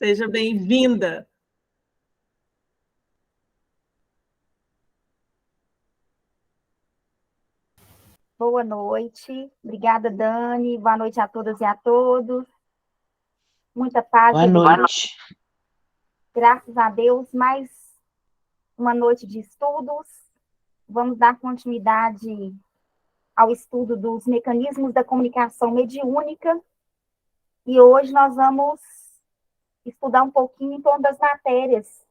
Seja bem-vinda. Boa noite. Obrigada, Dani. Boa noite a todas e a todos. Muita paz e Boa alegria. noite. Graças a Deus, mais uma noite de estudos. Vamos dar continuidade ao estudo dos mecanismos da comunicação mediúnica. E hoje nós vamos estudar um pouquinho em torno das matérias.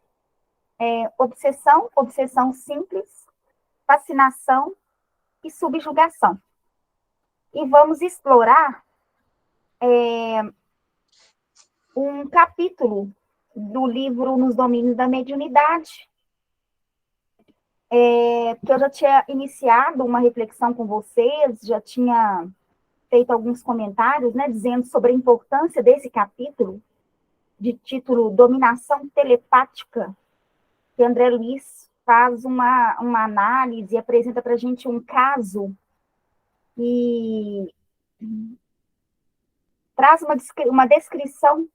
Obsessão, obsessão simples, fascinação e subjugação. E vamos explorar um capítulo do livro Nos Domínios da Mediunidade, porque eu já tinha iniciado uma reflexão com vocês, já tinha feito alguns comentários, né, dizendo sobre a importância desse capítulo, de título Dominação Telepática, que André Luiz faz uma análise e apresenta para a gente um caso e traz uma descrição,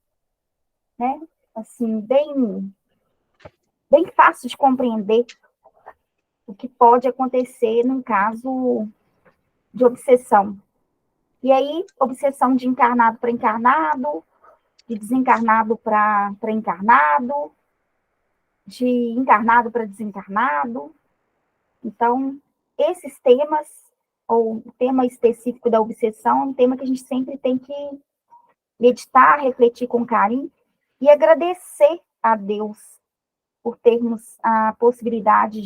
né, assim, bem fácil de compreender o que pode acontecer num caso de obsessão. E aí, obsessão de encarnado para encarnado, de desencarnado para encarnado, de encarnado para desencarnado. Então, esses temas, ou o tema específico da obsessão, é um tema que a gente sempre tem que meditar, refletir com carinho e agradecer a Deus por termos a possibilidade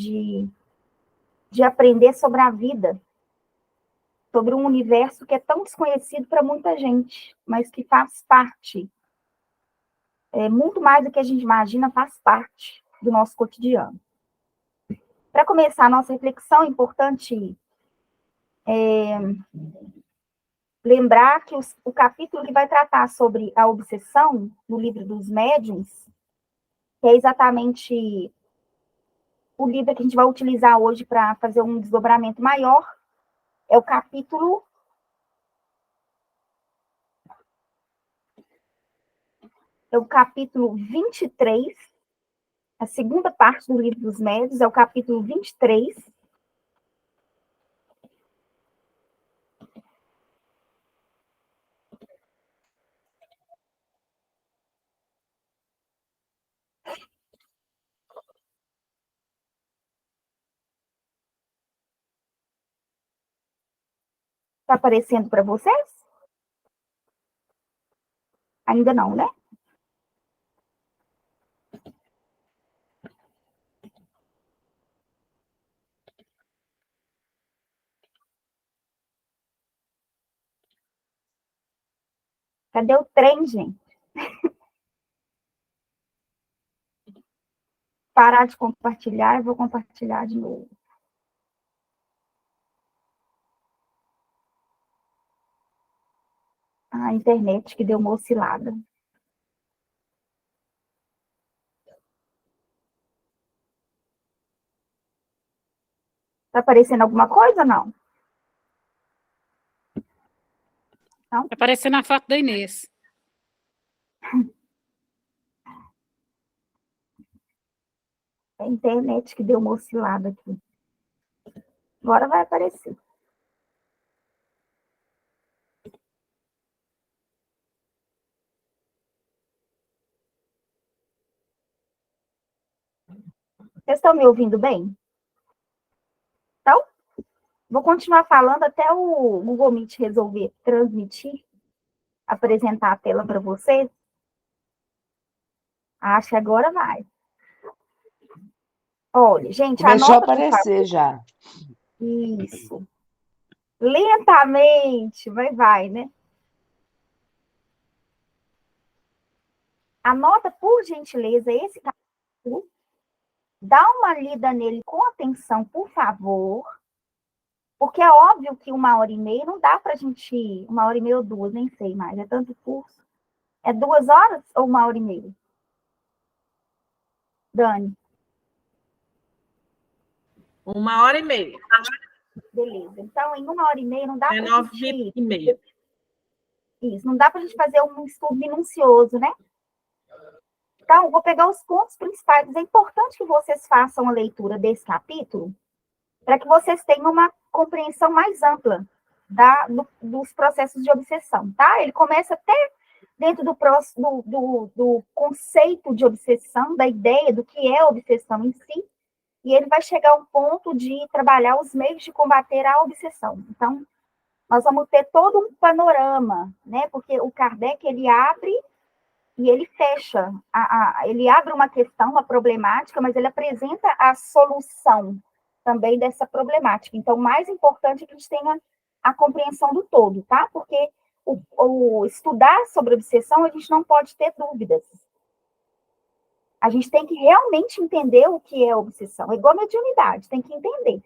de aprender sobre a vida, sobre um universo que é tão desconhecido para muita gente, mas que faz parte, muito mais do que a gente imagina, faz parte do nosso cotidiano. Para começar a nossa reflexão, é importante lembrar que o capítulo que vai tratar sobre a obsessão, no livro dos médiuns, que é exatamente o livro que a gente vai utilizar hoje para fazer um desdobramento maior, é o capítulo 23, a segunda parte do livro dos médiuns, é o capítulo 23. Está aparecendo para vocês? Ainda não, né? Cadê o trem, gente? Parar de compartilhar, eu vou compartilhar de novo. A internet que deu uma oscilada. Está aparecendo alguma coisa ou não? Não? Está aparecendo a foto da Inês. É a internet que deu uma oscilada aqui. Agora vai aparecer. Vocês estão me ouvindo bem? Então, vou continuar falando até o Google Meet resolver transmitir, apresentar a tela para vocês. Acho que agora vai. Olha, gente, começou anota, a aparecer já. Isso. Lentamente, vai, né? Anota, por gentileza, esse capítulo. Dá uma lida nele com atenção, por favor. Porque é óbvio que 1h30 não dá para a gente ir. 1h30 ou 2, nem sei mais. É tanto curso. É 2 horas ou 1h30? Dani? 1h30. Beleza. Então, em 1h30 não dá para a gente ir. 9h30. Isso, não dá para a gente fazer um estudo minucioso, né? Então, vou pegar os pontos principais. É importante que vocês façam a leitura desse capítulo para que vocês tenham uma compreensão mais ampla dos processos de obsessão, tá? Ele começa até dentro do conceito de obsessão, da ideia do que é obsessão em si, e ele vai chegar a um ponto de trabalhar os meios de combater a obsessão. Então, nós vamos ter todo um panorama, né? Porque o Kardec, ele abre e ele fecha. Ele abre uma questão, uma problemática, mas ele apresenta a solução também dessa problemática. Então, o mais importante é que a gente tenha a compreensão do todo, tá? Porque o estudar sobre obsessão, a gente não pode ter dúvidas. A gente tem que realmente entender o que é obsessão. É igual a mediunidade, tem que entender.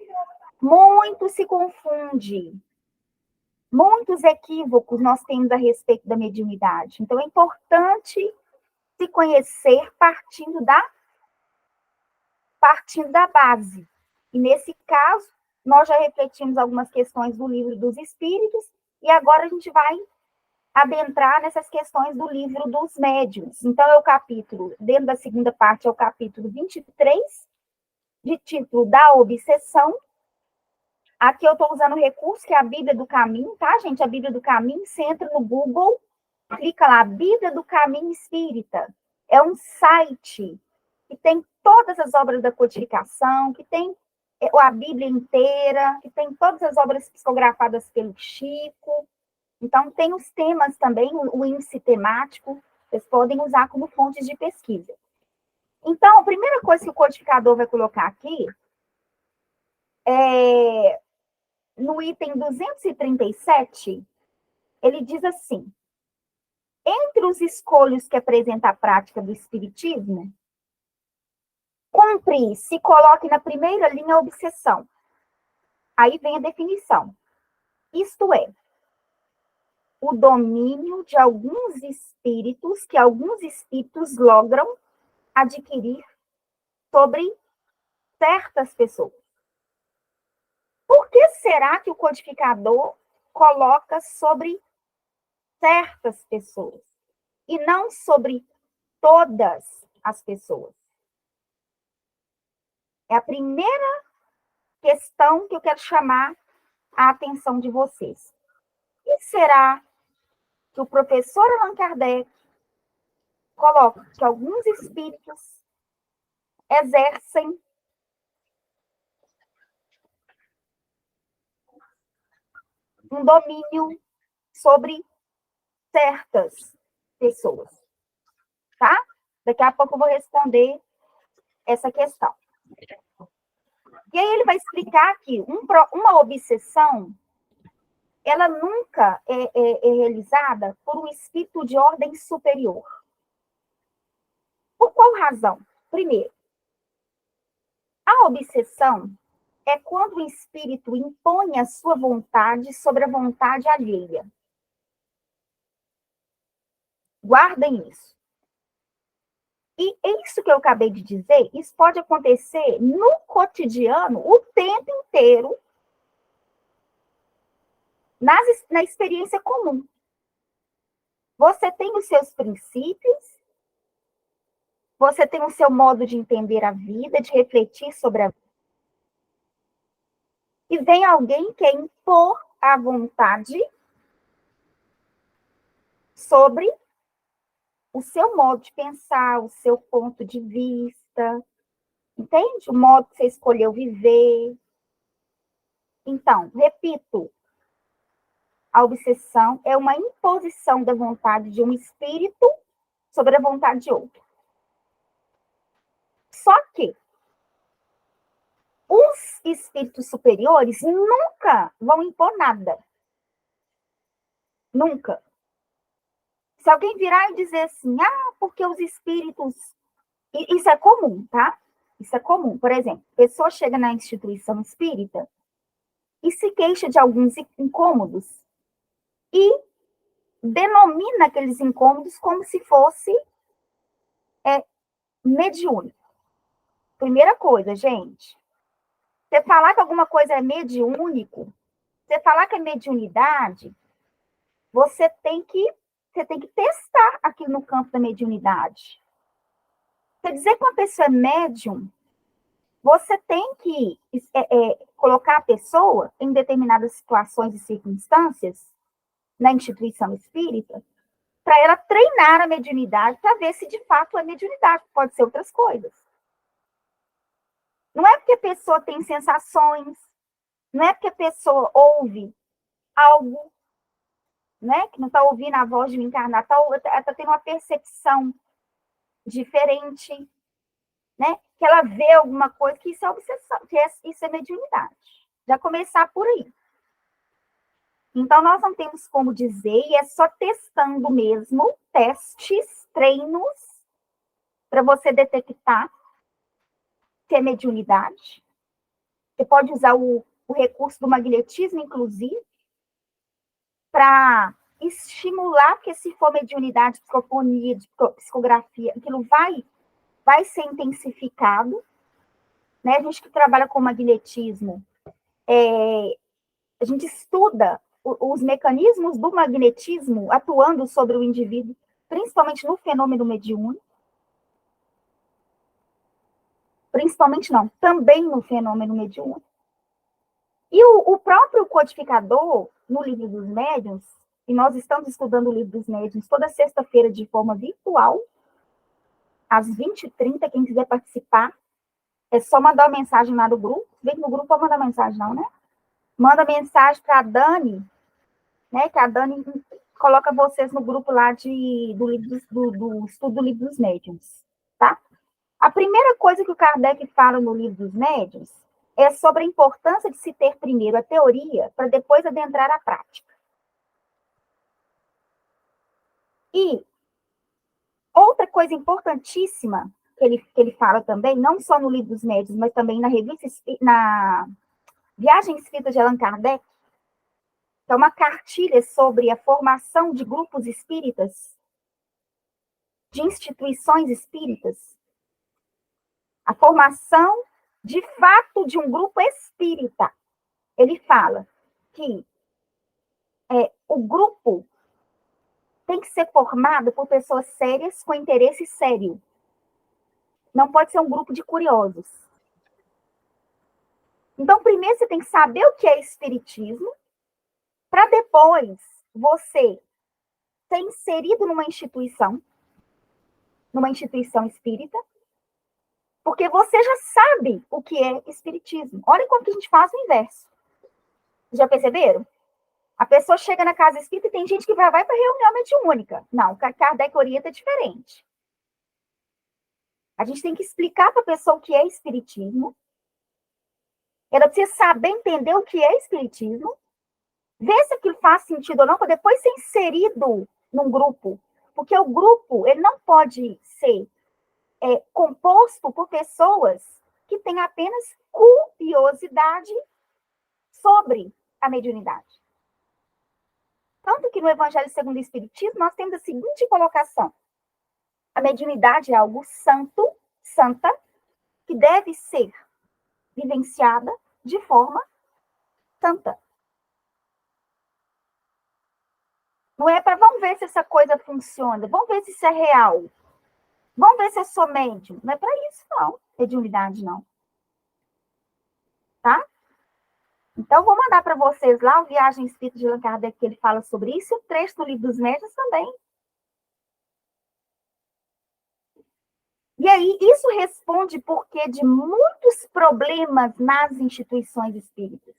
Muito se confunde. Muitos equívocos nós temos a respeito da mediunidade. Então, é importante se conhecer partindo da base. E, nesse caso, nós já refletimos algumas questões do Livro dos Espíritos, e agora a gente vai adentrar nessas questões do Livro dos Médiuns. Então, é o capítulo, dentro da segunda parte, é o capítulo 23, de título da obsessão. Aqui eu estou usando o recurso que é a Bíblia do Caminho, tá, gente? A Bíblia do Caminho, você entra no Google, clica lá, Bíblia do Caminho Espírita. É um site que tem todas as obras da codificação, que tem a Bíblia inteira, que tem todas as obras psicografadas pelo Chico. Então, tem os temas também, o índice temático, vocês podem usar como fontes de pesquisa. Então, a primeira coisa que o codificador vai colocar aqui é, no item 237, ele diz assim: entre os escolhos que apresenta a prática do Espiritismo, cumpre, se coloque na primeira linha a obsessão. Aí vem a definição. Isto é, o domínio de alguns espíritos, que alguns espíritos logram adquirir sobre certas pessoas. Por que será que o codificador coloca sobre certas pessoas e não sobre todas as pessoas? É a primeira questão que eu quero chamar a atenção de vocês. E será que o professor Allan Kardec coloca que alguns espíritos exercem um domínio sobre certas pessoas, tá? Daqui a pouco eu vou responder essa questão. E aí ele vai explicar que uma obsessão, ela nunca é realizada por um espírito de ordem superior. Por qual razão? Primeiro, a obsessão é quando o espírito impõe a sua vontade sobre a vontade alheia. Guardem isso. E isso que eu acabei de dizer, isso pode acontecer no cotidiano o tempo inteiro, na experiência comum. Você tem os seus princípios, você tem o seu modo de entender a vida, de refletir sobre a vida. E vem alguém que quer impor a vontade sobre o seu modo de pensar, o seu ponto de vista, entende? O modo que você escolheu viver. Então, repito, a obsessão é uma imposição da vontade de um espírito sobre a vontade de outro. Só que os espíritos superiores nunca vão impor nada. Nunca. Se alguém virar e dizer assim, porque os espíritos... Isso é comum, tá? Isso é comum. Por exemplo, a pessoa chega na instituição espírita e se queixa de alguns incômodos e denomina aqueles incômodos como se fosse mediúnico. Primeira coisa, gente, você falar que alguma coisa é mediúnico, você falar que é mediunidade, você tem que testar aquilo no campo da mediunidade. Quer dizer que uma pessoa é médium, você tem que colocar a pessoa em determinadas situações e circunstâncias na instituição espírita para ela treinar a mediunidade para ver se de fato é mediunidade, pode ser outras coisas. Não é porque a pessoa tem sensações, não é porque a pessoa ouve algo, né, que não está ouvindo a voz de um encarnado, está tendo uma percepção diferente, né, que ela vê alguma coisa, que isso é obsessão, isso é mediunidade. Já começar por aí. Então, nós não temos como dizer, e é só testando mesmo, testes, treinos, para você detectar se é mediunidade. Você pode usar o recurso do magnetismo, inclusive, para estimular, porque se for mediunidade, psicofonia, psicografia, aquilo vai ser intensificado. Né? A gente que trabalha com magnetismo, a gente estuda os mecanismos do magnetismo atuando sobre o indivíduo, principalmente no fenômeno mediúnico. Principalmente não, também no fenômeno mediúnico. E o próprio codificador, no Livro dos Médiuns, e nós estamos estudando o Livro dos Médiuns toda sexta-feira de forma virtual, às 20h30, quem quiser participar, é só mandar uma mensagem lá no grupo. Vem no grupo para mandar mensagem não, né? Manda mensagem para a Dani, né? Que a Dani coloca vocês no grupo lá do estudo do Livro dos Médiuns, tá? A primeira coisa que o Kardec fala no Livro dos Médiuns é sobre a importância de se ter primeiro a teoria para depois adentrar a prática. E outra coisa importantíssima que ele fala também, não só no Livro dos Médiuns, mas também na Viagem Espírita de Allan Kardec, que é uma cartilha sobre a formação de grupos espíritas, de instituições espíritas, a formação, de fato, de um grupo espírita. Ele fala que o grupo tem que ser formado por pessoas sérias com interesse sério. Não pode ser um grupo de curiosos. Então, primeiro você tem que saber o que é espiritismo, para depois você ser inserido numa instituição espírita, porque você já sabe o que é espiritismo. Olha como que a gente faz o inverso. Já perceberam? A pessoa chega na casa espírita e tem gente que vai para reunião mediúnica. Não, Kardec orienta é diferente. A gente tem que explicar para a pessoa o que é espiritismo. Ela precisa saber entender o que é espiritismo, ver se aquilo faz sentido ou não, para depois ser inserido num grupo. Porque o grupo, ele não pode ser composto por pessoas que têm apenas curiosidade sobre a mediunidade. Tanto que no Evangelho segundo o Espiritismo, nós temos a seguinte colocação. A mediunidade é algo santo, santa, que deve ser vivenciada de forma santa. Não é para, vamos ver se essa coisa funciona, vamos ver se isso é real, vamos ver se eu sou médium. Não é para isso, não. Mediunidade, não. Tá? Então, vou mandar para vocês lá o Viagem Espírita de Allan Kardec, que ele fala sobre isso, e o trecho do Livro dos Médiuns também. E aí, isso responde porque de muitos problemas nas instituições espíritas.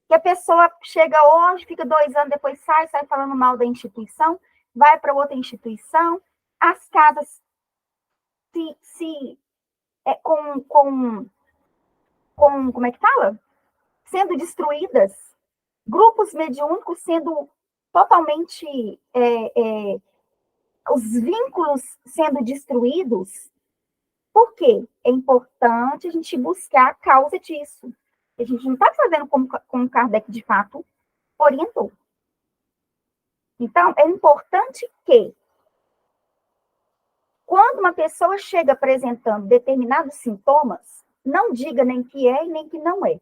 Que a pessoa chega hoje, fica 2 anos, depois sai falando mal da instituição, vai para outra instituição, as casas como é que fala? Sendo destruídas, grupos mediúnicos sendo totalmente, os vínculos sendo destruídos. Por quê? É importante a gente buscar a causa disso. A gente não está fazendo como Kardec, de fato, orientou. Então, é importante que, quando uma pessoa chega apresentando determinados sintomas, não diga nem que é e nem que não é.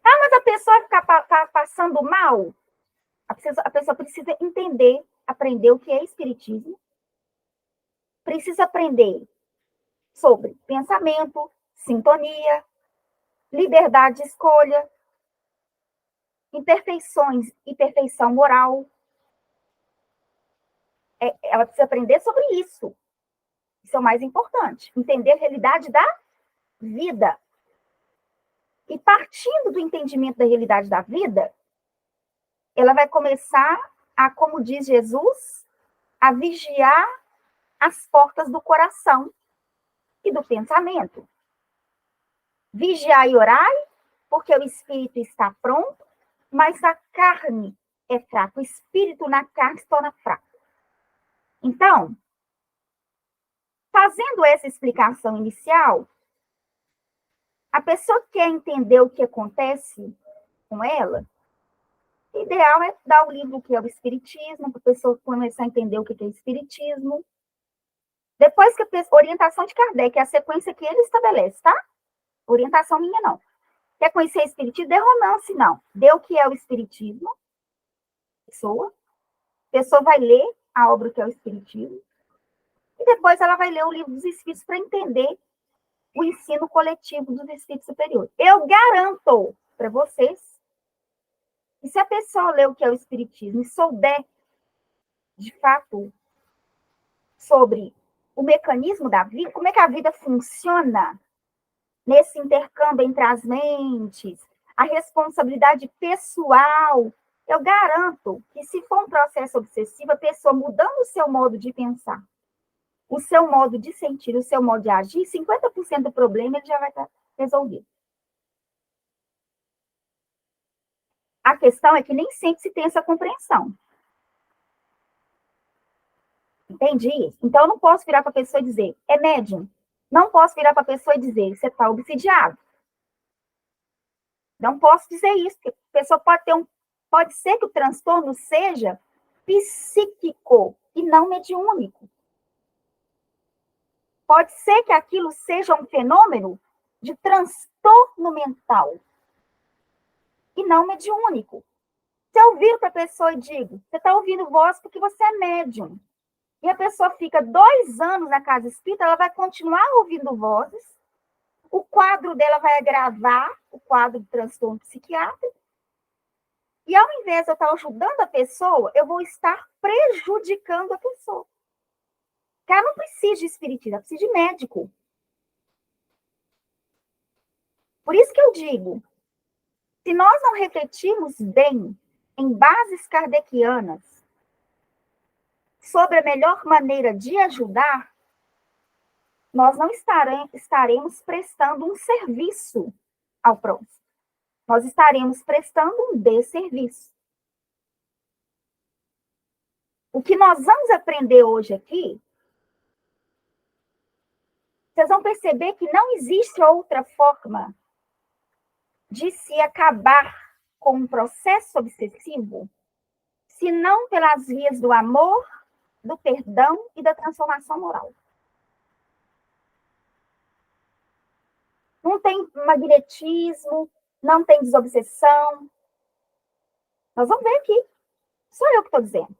Ah, mas a pessoa fica passando mal? A pessoa precisa entender, aprender o que é espiritismo, precisa aprender sobre pensamento, sintonia, liberdade de escolha, imperfeições e perfeição moral. Ela precisa aprender sobre isso. Isso é o mais importante. Entender a realidade da vida. E partindo do entendimento da realidade da vida, ela vai começar a, como diz Jesus, a vigiar as portas do coração e do pensamento. Vigiai e orai, porque o espírito está pronto, mas a carne é fraca. O espírito na carne se torna fraco. Então, fazendo essa explicação inicial, a pessoa que quer entender o que acontece com ela, o ideal é dar o livro que é o Espiritismo, para a pessoa começar a entender o que é Espiritismo. Depois que a orientação de Kardec, é a sequência que ele estabelece, tá? Orientação minha, não. Quer conhecer o Espiritismo? Dê romance, não. Dê o que é o Espiritismo. A pessoa vai ler a obra que é o Espiritismo. E depois ela vai ler o livro dos Espíritos para entender o ensino coletivo dos Espíritos superiores. Eu garanto para vocês que se a pessoa ler o que é o Espiritismo e souber, de fato, sobre o mecanismo da vida, como é que a vida funciona nesse intercâmbio entre as mentes, a responsabilidade pessoal, eu garanto que se for um processo obsessivo, a pessoa mudando o seu modo de pensar, o seu modo de sentir, o seu modo de agir, 50% do problema ele já vai estar resolvido. A questão é que nem sempre se tem essa compreensão. Entendi? Então, eu não posso virar para a pessoa e dizer, é médium. Não posso virar para a pessoa e dizer, você está obsidiado. Não posso dizer isso, porque a pessoa pode ser que o transtorno seja psíquico e não mediúnico. Pode ser que aquilo seja um fenômeno de transtorno mental e não mediúnico. Se eu viro para a pessoa e digo, você está ouvindo voz porque você é médium, e a pessoa fica 2 anos na casa espírita, ela vai continuar ouvindo vozes, o quadro dela vai agravar, o quadro de transtorno psiquiátrico, e ao invés de eu estar ajudando a pessoa, eu vou estar prejudicando a pessoa. Porque ela não precisa de espiritista, ela precisa de médico. Por isso que eu digo, se nós não refletirmos bem em bases kardecianas sobre a melhor maneira de ajudar, nós não estaremos prestando um serviço ao próximo. Nós estaremos prestando um desserviço. O que nós vamos aprender hoje aqui, vocês vão perceber que não existe outra forma de se acabar com um processo obsessivo, senão pelas vias do amor, do perdão e da transformação moral. Não tem magnetismo, não tem desobsessão. Nós vamos ver aqui. Sou eu que estou dizendo.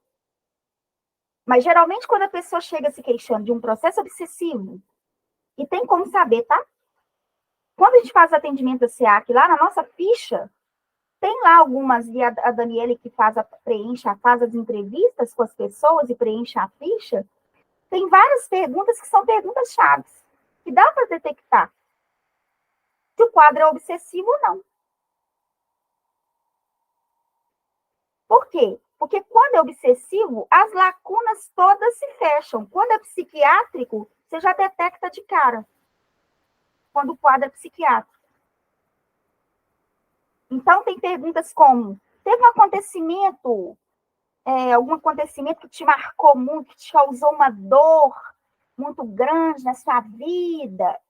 Mas, geralmente, quando a pessoa chega se queixando de um processo obsessivo, e tem como saber, tá? Quando a gente faz atendimento da SEAC, lá na nossa ficha, tem lá algumas, e a Daniele que faz as entrevistas com as pessoas e preenche a ficha, tem várias perguntas que são perguntas chaves, que dá para detectar se o quadro é obsessivo ou não. Por quê? Porque quando é obsessivo, as lacunas todas se fecham. Quando é psiquiátrico, você já detecta de cara. Quando o quadro é psiquiátrico. Então, tem perguntas como, teve um acontecimento, algum acontecimento que te marcou muito, que te causou uma dor muito grande na sua vida?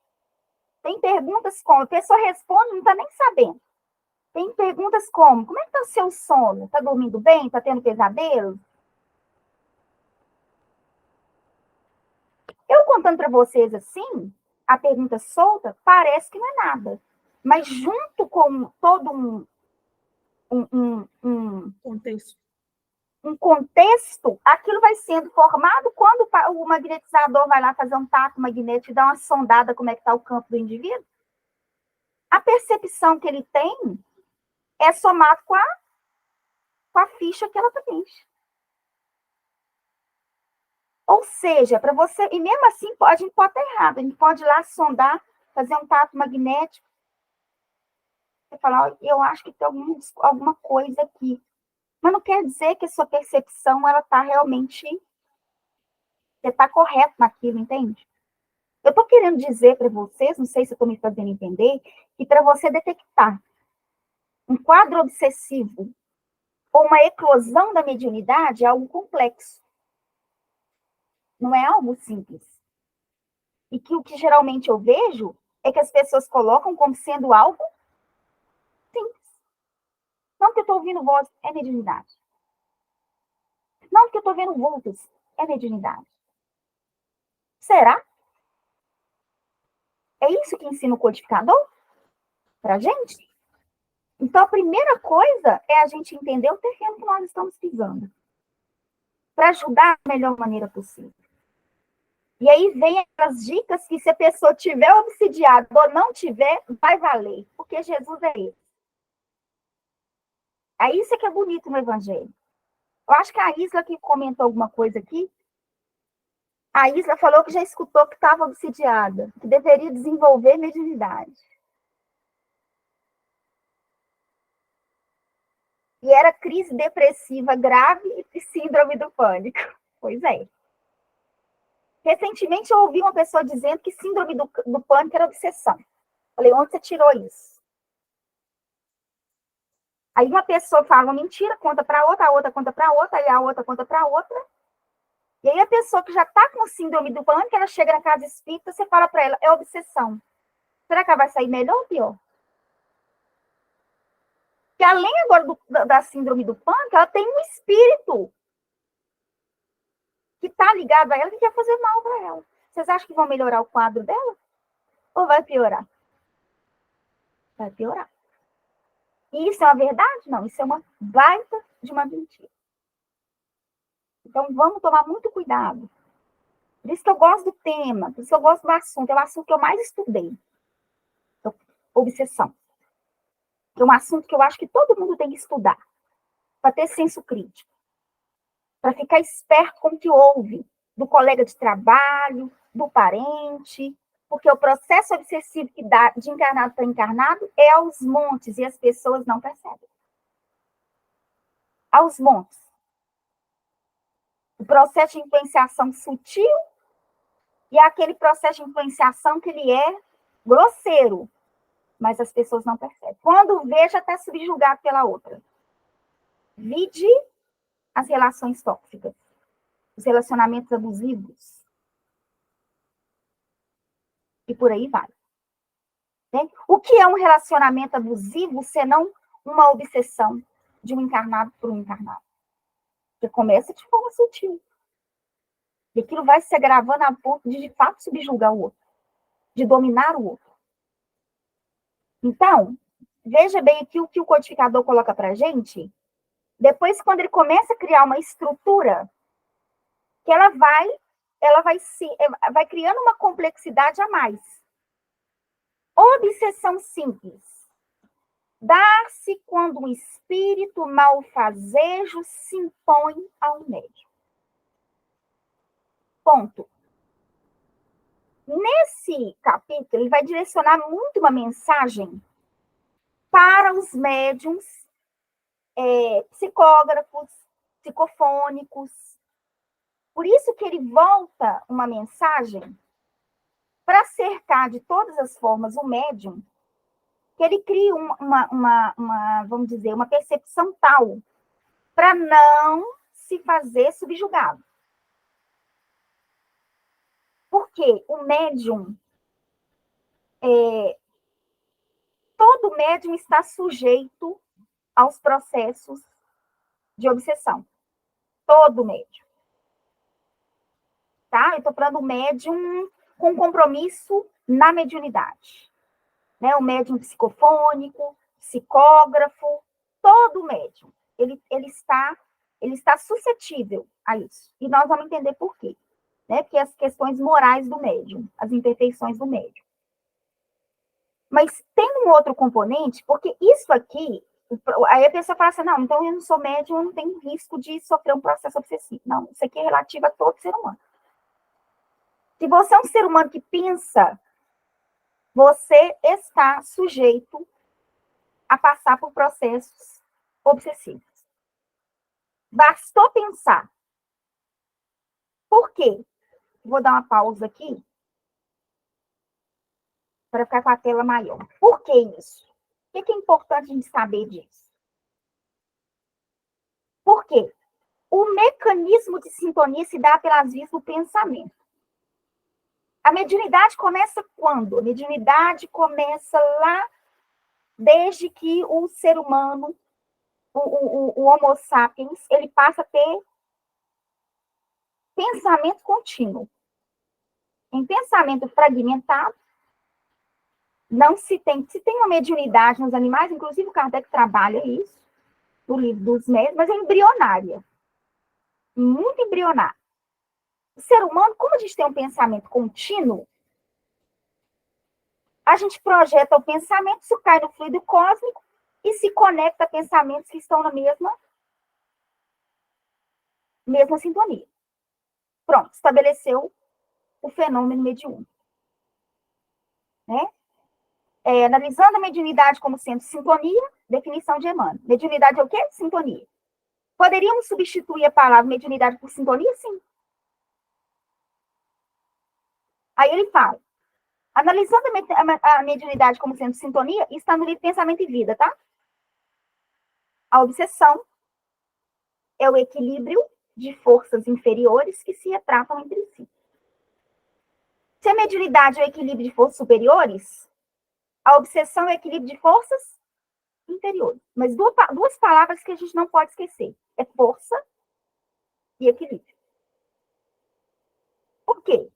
Tem perguntas como, a pessoa responde, não está nem sabendo. Tem perguntas como é que está o seu sono? Está dormindo bem? Está tendo pesadelo? Eu contando para vocês assim, a pergunta solta, parece que não é nada. Mas junto com todo Contexto. um contexto, aquilo vai sendo formado quando o magnetizador vai lá fazer um tato magnético e dá uma sondada como é que está o campo do indivíduo. A percepção que ele tem é somado com a ficha que ela preenche. Ou seja, para você, e mesmo assim a gente pode estar errado, a gente pode ir lá sondar, fazer um tato magnético, você falar, eu acho que tem alguma coisa aqui. Mas não quer dizer que a sua percepção ela está realmente, você está correto naquilo, entende? Eu estou querendo dizer para vocês, não sei se eu estou me fazendo entender, que para você detectar um quadro obsessivo ou uma eclosão da mediunidade é algo complexo. Não é algo simples. E que o que geralmente eu vejo é que as pessoas colocam como sendo algo simples. Não que eu estou ouvindo voz, é mediunidade. Não que eu estou vendo vultos, é mediunidade. Será? É isso que ensina o codificador para a gente? Então, a primeira coisa é a gente entender o terreno que nós estamos pisando, para ajudar da melhor maneira possível. E aí vem as dicas que se a pessoa tiver obsidiado ou não tiver, vai valer, porque Jesus é ele. É isso que é bonito no Evangelho. Eu acho que a Isla que comentou alguma coisa aqui, a Isla falou que já escutou que estava obsidiada, que deveria desenvolver mediunidade. E era crise depressiva grave e síndrome do pânico. Pois é. Recentemente eu ouvi uma pessoa dizendo que síndrome do pânico era obsessão. Falei, onde você tirou isso? Aí uma pessoa fala uma mentira, conta para outra, a outra conta para outra, aí a outra conta para outra. E aí a pessoa que já está com síndrome do pânico, ela chega na casa espírita, você fala para ela, é obsessão. Será que ela vai sair melhor ou pior? Porque além agora da síndrome do pânico, ela tem um espírito que está ligado a ela que quer fazer mal para ela. Vocês acham que vão melhorar o quadro dela? Ou vai piorar? Vai piorar. E isso é uma verdade? Não, isso é uma baita de uma mentira. Então, vamos tomar muito cuidado. Por isso que eu gosto do tema, por isso que eu gosto do assunto. É o assunto que eu mais estudei. Então, obsessão. Que é um assunto que eu acho que todo mundo tem que estudar. Para ter senso crítico. Para ficar esperto com o que ouve. Do colega de trabalho, do parente. Porque o processo obsessivo que dá de encarnado para encarnado é aos montes. E as pessoas não percebem. Aos montes. O processo de influenciação sutil e aquele processo de influenciação que ele é grosseiro, mas as pessoas não percebem. Quando vê, já está subjugado pela outra. Vide as relações tóxicas, os relacionamentos abusivos. E por aí vai. Né? O que é um relacionamento abusivo, senão uma obsessão de um encarnado por um encarnado? Que começa de forma sutil. E aquilo vai se agravando a ponto de fato, subjugar o outro. De dominar o outro. Então, veja bem aqui o que o codificador coloca para a gente. Depois, quando ele começa a criar uma estrutura, que ela vai criando uma complexidade a mais. Obsessão simples. Dá-se quando um espírito malfazejo se impõe ao médium. Ponto. Nesse capítulo, ele vai direcionar muito uma mensagem para os médiums psicógrafos, psicofônicos. Por isso que ele volta uma mensagem para cercar de todas as formas o médium, que ele cria vamos dizer, uma percepção tal para não se fazer subjugado. Porque o médium, todo médium está sujeito aos processos de obsessão. Todo médium. Tá? Eu estou falando médium com compromisso na mediunidade. Né? O médium psicofônico, psicógrafo, todo médium. Ele ele está suscetível a isso. E nós vamos entender por quê. Né? Porque as questões morais do médium, as imperfeições do médium. Mas tem um outro componente, porque isso aqui, aí a pessoa fala assim, não, então eu não sou médium, eu não tenho risco de sofrer um processo obsessivo. Não, isso aqui é relativo a todo ser humano. Se você é um ser humano que pensa, você está sujeito a passar por processos obsessivos. Bastou pensar. Por quê? Vou dar uma pausa aqui para ficar com a tela maior. Por que isso? O que é importante a gente saber disso? Por quê? O mecanismo de sintonia se dá pelas vias do pensamento. A mediunidade começa quando? A mediunidade começa lá desde que o ser humano, o Homo sapiens, ele passa a ter pensamento contínuo. Em pensamento fragmentado, não se tem uma mediunidade nos animais, inclusive o Kardec trabalha isso, no livro dos médiuns, mas é embrionária. Muito embrionária. O ser humano, como a gente tem um pensamento contínuo, a gente projeta o pensamento, isso cai no fluido cósmico e se conecta a pensamentos que estão na mesma sintonia. Pronto, estabeleceu o fenômeno mediúnico. Né? Analisando a mediunidade como sendo sintonia, definição de Emmanuel. Mediunidade é o quê? Sintonia. Poderíamos substituir a palavra mediunidade por sintonia? Sim. Aí ele fala, analisando a mediunidade como sendo sintonia, está no livro Pensamento e Vida, tá? A obsessão é o equilíbrio de forças inferiores que se retratam entre si. Se a mediunidade é o equilíbrio de forças superiores, a obsessão é o equilíbrio de forças inferiores. Mas duas palavras que a gente não pode esquecer. É força e equilíbrio. Por quê?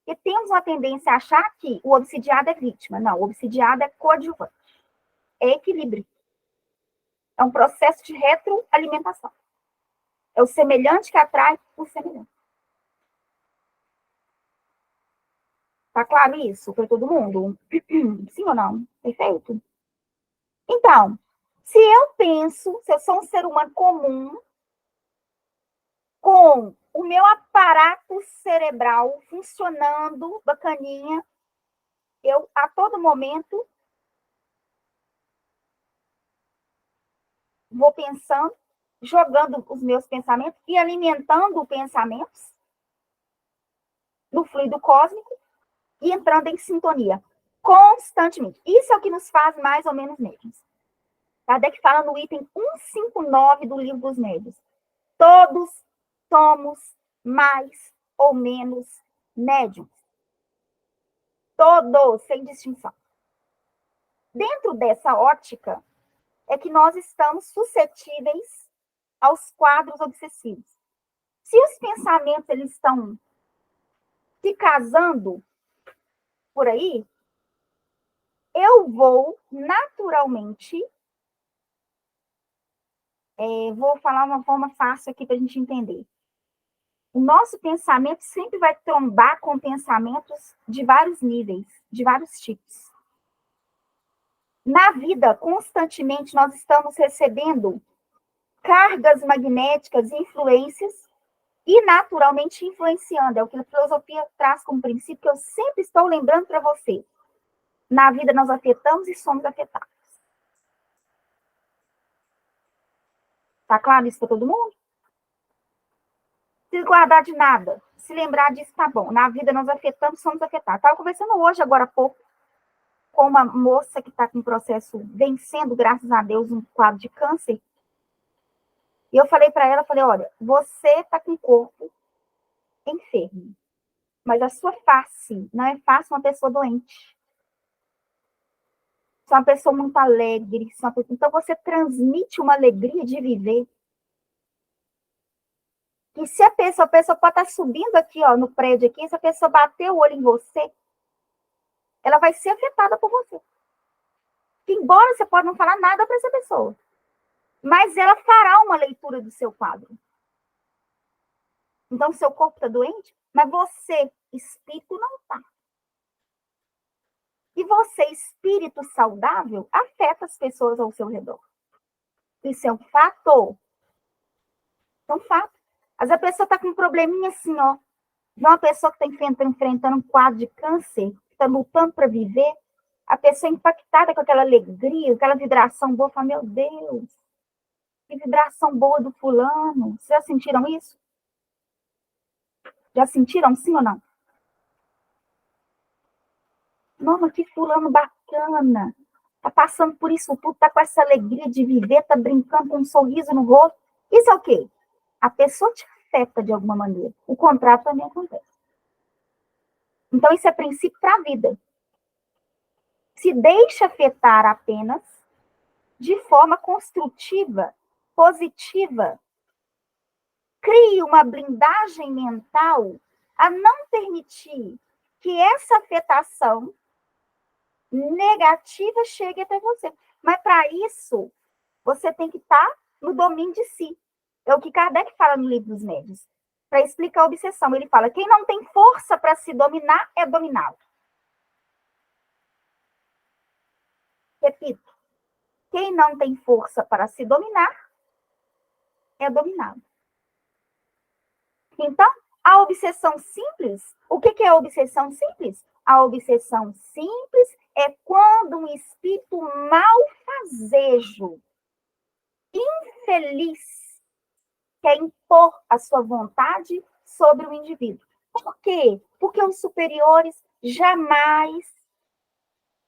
Porque temos uma tendência a achar que o obsidiado é vítima. Não, o obsidiado é coadjuvante. É equilíbrio. É um processo de retroalimentação. É o semelhante que atrai o semelhante. Tá claro isso para todo mundo? Sim ou não? Perfeito? Então, se eu sou um ser humano comum, com o meu aparato cerebral funcionando bacaninha, eu, a todo momento, vou pensando, jogando os meus pensamentos e alimentando pensamentos no fluido cósmico e entrando em sintonia constantemente. Isso é o que nos faz mais ou menos médiuns. Kardec fala no item 159 do Livro dos Médiuns. Todos somos mais ou menos médiuns. Todos, sem distinção. Dentro dessa ótica, é que nós estamos suscetíveis aos quadros obsessivos. Se os pensamentos eles estão se casando por aí, eu vou naturalmente, vou falar uma forma fácil aqui para a gente entender. O nosso pensamento sempre vai trombar com pensamentos de vários níveis, de vários tipos. Na vida, constantemente, nós estamos recebendo cargas magnéticas e influências e naturalmente influenciando. É o que a filosofia traz como princípio, que eu sempre estou lembrando para você. Na vida, nós afetamos e somos afetados. Tá claro isso para todo mundo? Se guardar de nada, se lembrar disso, tá bom. Na vida, nós afetamos, somos afetados. Estava conversando hoje, agora há pouco, com uma moça que está com um processo vencendo, graças a Deus, um quadro de câncer. E eu falei para ela, olha, você está com o corpo enfermo, mas a sua face não é face de uma pessoa doente. Você é uma pessoa muito alegre. Então, você transmite uma alegria de viver. E se a pessoa pode estar subindo aqui, ó, no prédio aqui, se a pessoa bater o olho em você, ela vai ser afetada por você. Embora você pode não falar nada para essa pessoa, mas ela fará uma leitura do seu quadro. Então, seu corpo está doente, mas você, espírito, não está. E você, espírito saudável, afeta as pessoas ao seu redor. Isso é um fato. É um fato. Às vezes a pessoa está com um probleminha assim, ó. Uma pessoa que está enfrentando um quadro de câncer, que está lutando para viver, a pessoa é impactada com aquela alegria, aquela vibração boa, fala, meu Deus, que vibração boa do fulano. Vocês já sentiram isso? Já sentiram, sim ou não? Nossa, que fulano bacana. Tá passando por isso tudo, tá com essa alegria de viver, tá brincando com um sorriso no rosto. Isso é o quê? A pessoa te afeta de alguma maneira. O contrário também acontece. Então, isso é princípio para a vida. Se deixa afetar apenas de forma construtiva, positiva. Crie uma blindagem mental a não permitir que essa afetação negativa chegue até você. Mas, para isso, você tem que estar no domínio de si. É o que Kardec fala no Livro dos Médiuns. Para explicar a obsessão, ele fala, quem não tem força para se dominar é dominado. Repito, quem não tem força para se dominar é dominado. Então, a obsessão simples, o que é a obsessão simples? A obsessão simples é quando um espírito malfazejo, infeliz, quer impor a sua vontade sobre o indivíduo. Por quê? Porque os superiores jamais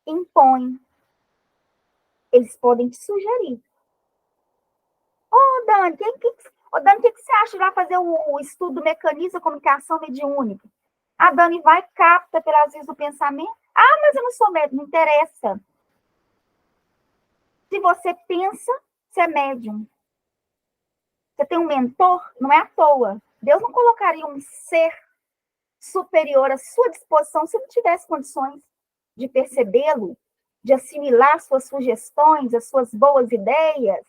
impõem. Eles podem te sugerir. Dani, o que você acha de lá fazer o estudo do mecanismo da comunicação mediúnica? A Dani vai, capta pelas vezes do pensamento. Ah, mas eu não sou médium, não interessa. Se você pensa, você é médium. Você tem um mentor, não é à toa. Deus não colocaria um ser superior à sua disposição se não tivesse condições de percebê-lo, de assimilar suas sugestões, as suas boas ideias.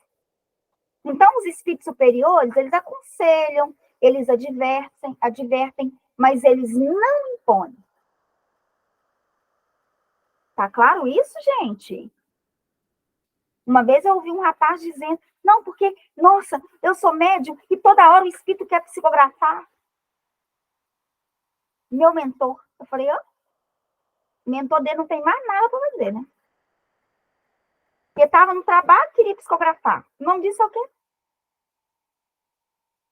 Então, os espíritos superiores, eles aconselham, eles advertem, mas eles não impõem. Tá claro isso, gente? Uma vez eu ouvi um rapaz dizendo, não, porque, nossa, eu sou médium e toda hora o espírito quer psicografar. Meu mentor. Eu falei, o mentor dele não tem mais nada para fazer, né? Porque estava no trabalho, queria psicografar. O nome disso é o quê?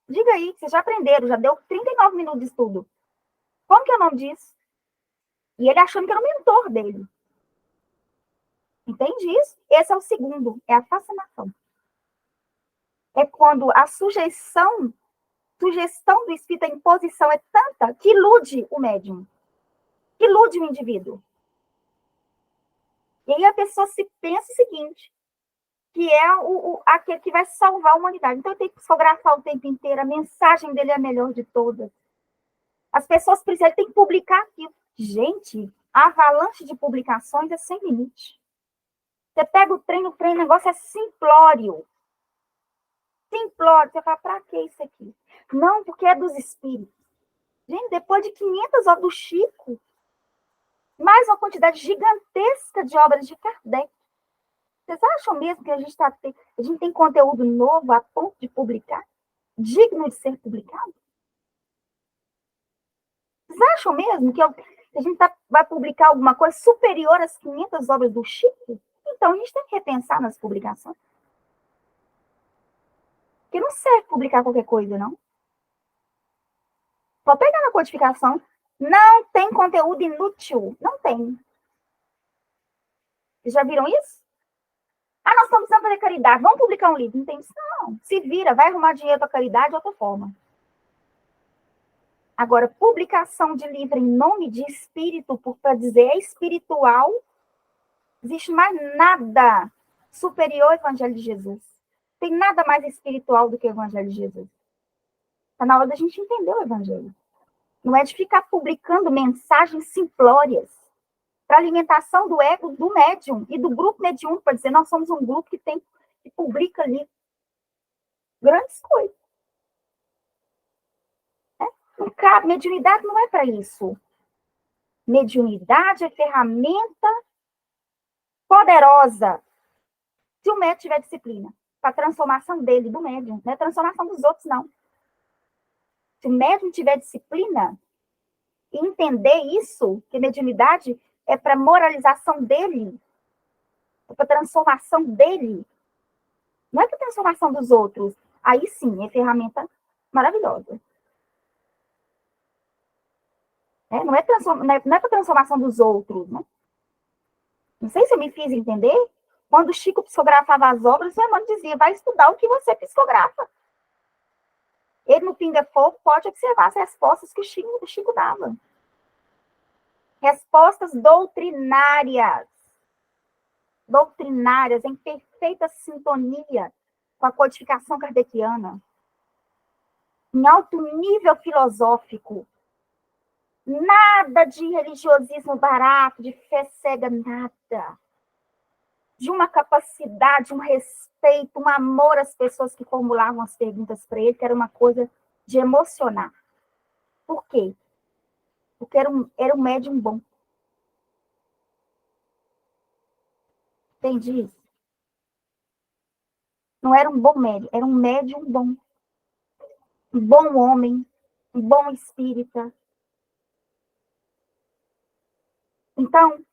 Diga aí, vocês já aprenderam, já deu 39 minutos de estudo. Como que é o nome disso? E ele achando que era o mentor dele. Entende isso? Esse é o segundo, é a fascinação. É quando a sugestão do espírito, a imposição é tanta que ilude o médium, que ilude o indivíduo. E aí a pessoa se pensa o seguinte, que é aquele que vai salvar a humanidade. Então, ele tem que psicografar o tempo inteiro, a mensagem dele é a melhor de todas. As pessoas precisam, ele tem que publicar aquilo. Gente, a avalanche de publicações é sem limite. Você pega o negócio é simplório. Simplório. Você fala, para que isso aqui? Não, porque é dos espíritos. Gente, depois de 500 obras do Chico, mais uma quantidade gigantesca de obras de Kardec. Vocês acham mesmo que a gente tem conteúdo novo a ponto de publicar? Digno de ser publicado? Vocês acham mesmo que a gente vai publicar alguma coisa superior às 500 obras do Chico? Então, a gente tem que repensar nas publicações. Porque não serve publicar qualquer coisa, não. Pode pegar na codificação. Não tem conteúdo inútil. Não tem. Vocês já viram isso? Ah, nós estamos precisando fazer caridade. Vamos publicar um livro. Não tem isso, não. Se vira, vai arrumar dinheiro para caridade de outra forma. Agora, publicação de livro em nome de espírito, para dizer é espiritual, existe mais nada superior ao Evangelho de Jesus. Tem nada mais espiritual do que o Evangelho de Jesus. Está na hora da gente entender o Evangelho. Não é de ficar publicando mensagens simplórias para alimentação do ego do médium e do grupo mediúnico, para dizer, nós somos um grupo que publica ali grandes coisas. Mediunidade não é para isso. Mediunidade é ferramenta poderosa. Se o médium tiver disciplina, para a transformação dele, do médium, não é transformação dos outros, não. Se o médium tiver disciplina e entender isso, que mediunidade é para moralização dele, é para transformação dele, não é para transformação dos outros. Aí sim, é ferramenta maravilhosa. Não é para transformação dos outros, né? Não sei se eu me fiz entender. Quando o Chico psicografava as obras, o Emmanuel dizia, vai estudar o que você psicografa. Ele, no Pinga Fogo, pode observar as respostas que o Chico dava. Respostas doutrinárias. Doutrinárias, em perfeita sintonia com a codificação kardeciana. Em alto nível filosófico. Nada de religiosismo barato, de fé cega, nada. De uma capacidade, um respeito, um amor às pessoas que formulavam as perguntas para ele, que era uma coisa de emocionar. Por quê? Porque era um médium bom. Entendi isso? Não era um bom médium, era um médium bom. Um bom homem, um bom espírita. Então,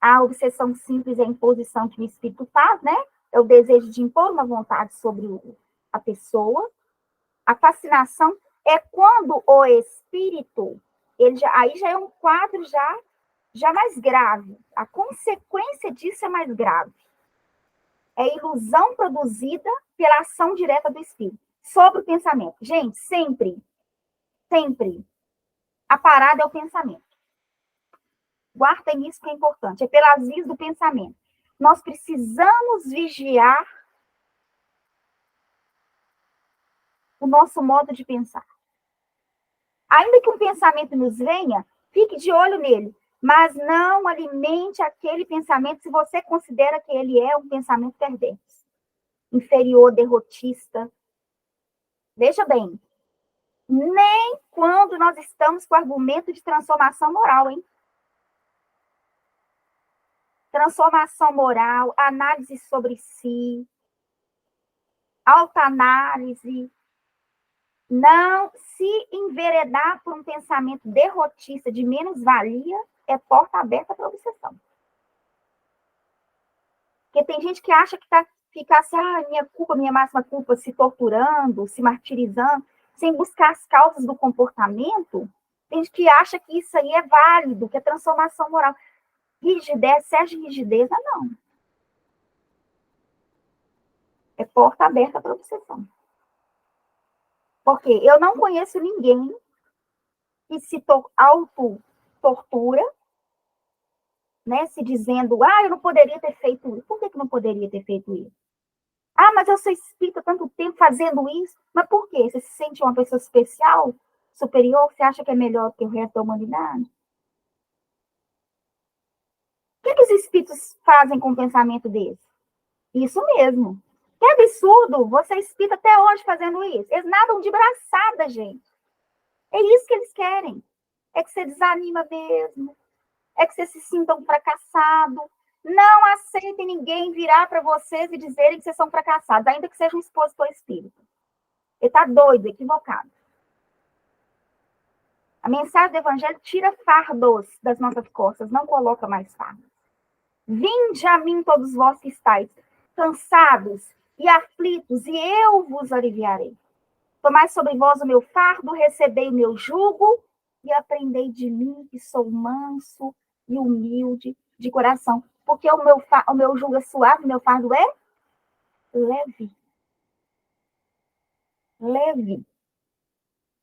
a obsessão simples é a imposição que o espírito faz, né? É o desejo de impor uma vontade sobre a pessoa. A fascinação é quando o espírito, aí já é um quadro já mais grave. A consequência disso é mais grave. É a ilusão produzida pela ação direta do espírito sobre o pensamento. Gente, sempre, a parada é o pensamento. Guardem isso que é importante. É pelas vias do pensamento. Nós precisamos vigiar o nosso modo de pensar. Ainda que um pensamento nos venha, fique de olho nele, mas não alimente aquele pensamento se você considera que ele é um pensamento perverso, inferior, derrotista. Veja bem, nem quando nós estamos com o argumento de transformação moral, hein? Transformação moral, análise sobre si, autoanálise. Não se enveredar por um pensamento derrotista de menos-valia é porta aberta para a obsessão. Porque tem gente que acha que ficar assim, minha máxima culpa, se torturando, se martirizando, sem buscar as causas do comportamento. Tem gente que acha que isso aí é válido, que é transformação moral. Rigidez, seja rigidez, não. É porta aberta para a obsessão. Porque eu não conheço ninguém que se auto-tortura, né, se dizendo, eu não poderia ter feito isso. Por que não poderia ter feito isso? Mas eu sou espírita há tanto tempo fazendo isso. Mas por quê? Você se sente uma pessoa especial, superior? Você acha que é melhor que o resto da humanidade? O que os espíritos fazem com um pensamento desse? Isso mesmo. Que absurdo! Você é espírita até hoje fazendo isso. Eles nadam de braçada, gente. É isso que eles querem. É que você desanima mesmo. É que você se sinta um fracassado. Não aceitem ninguém virar para vocês e dizerem que vocês são fracassados, ainda que seja um expositor espírita. Ele está doido, equivocado. A mensagem do Evangelho tira fardos das nossas costas, não coloca mais fardos. Vinde a mim todos vós que estáis cansados e aflitos, e eu vos aliviarei. Tomai sobre vós o meu fardo, recebei o meu jugo, e aprendei de mim, que sou manso e humilde de coração. Porque o meu jugo é suave, o meu fardo é leve. Leve.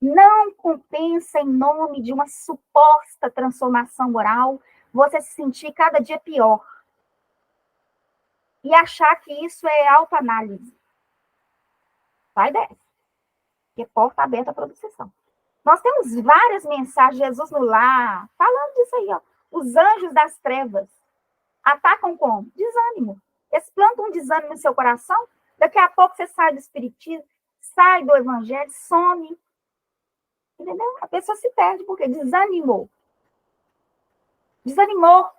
Não compensa, em nome de uma suposta transformação moral, você se sentir cada dia pior. E achar que isso é autoanálise. Vai dessa. Que é porta aberta para a obsessão. Nós temos várias mensagens, Jesus no lar, falando disso aí, ó. Os anjos das trevas atacam como? Desânimo. Eles plantam um desânimo no seu coração, daqui a pouco você sai do espiritismo, sai do evangelho, some. Entendeu? A pessoa se perde porque desanimou. Desanimou.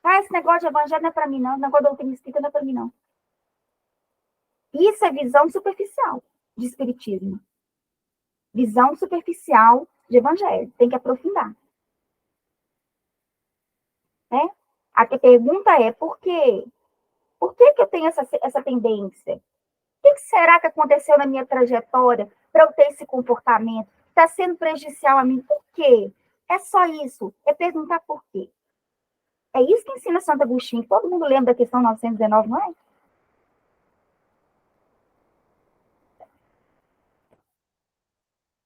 Ah, esse negócio de evangelho não é para mim, não. O negócio da doutrina espírita não é para mim, não. Isso é visão superficial de espiritismo. Visão superficial de evangelho. Tem que aprofundar. Né? A pergunta é, por quê? Por que eu tenho essa tendência? O que será que aconteceu na minha trajetória para eu ter esse comportamento? Está sendo prejudicial a mim? Por quê? É só isso. É perguntar por quê. É isso que ensina Santo Agostinho. Todo mundo lembra da questão 919, não é?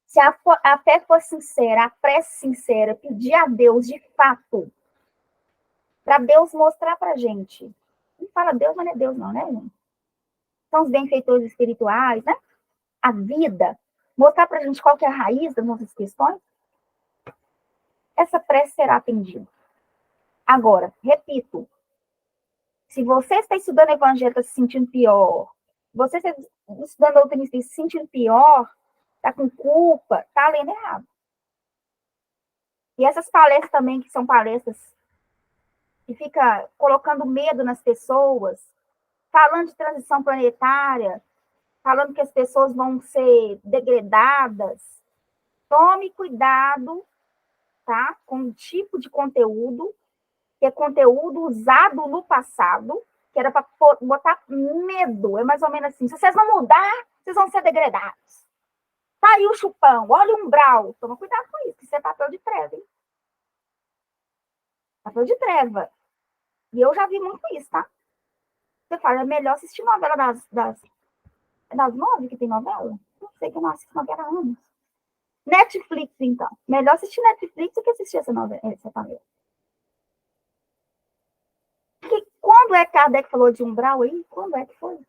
Se a fé for sincera, a prece sincera, pedir a Deus de fato, para Deus mostrar para a gente. Não fala Deus, mas não é Deus não, né, gente? São os benfeitores espirituais, né? A vida, mostrar para a gente qual que é a raiz das nossas questões, essa prece será atendida. Agora, repito, se você está estudando evangelho, está se sentindo pior, você está estudando doutrina espírita, se sentindo pior, está com culpa, está lendo errado. E essas palestras também, que são palestras que fica colocando medo nas pessoas, falando de transição planetária, falando que as pessoas vão ser degradadas, tome cuidado, tá? Com o tipo de conteúdo, que é conteúdo usado no passado, que era para botar medo. É mais ou menos assim, se vocês não mudar, vocês vão ser degradados. Tá aí o chupão, olha o umbral. Toma cuidado com isso, que isso é papel de treva, hein? Papel de treva. E eu já vi muito isso, tá? Você fala, é melhor assistir novela das 9 que tem novela? Não sei que eu não assisto novela há anos. Netflix, então. Melhor assistir Netflix do que assistir essa novela, essa novela. Quando é que Kardec falou de umbral aí? Quando é que foi?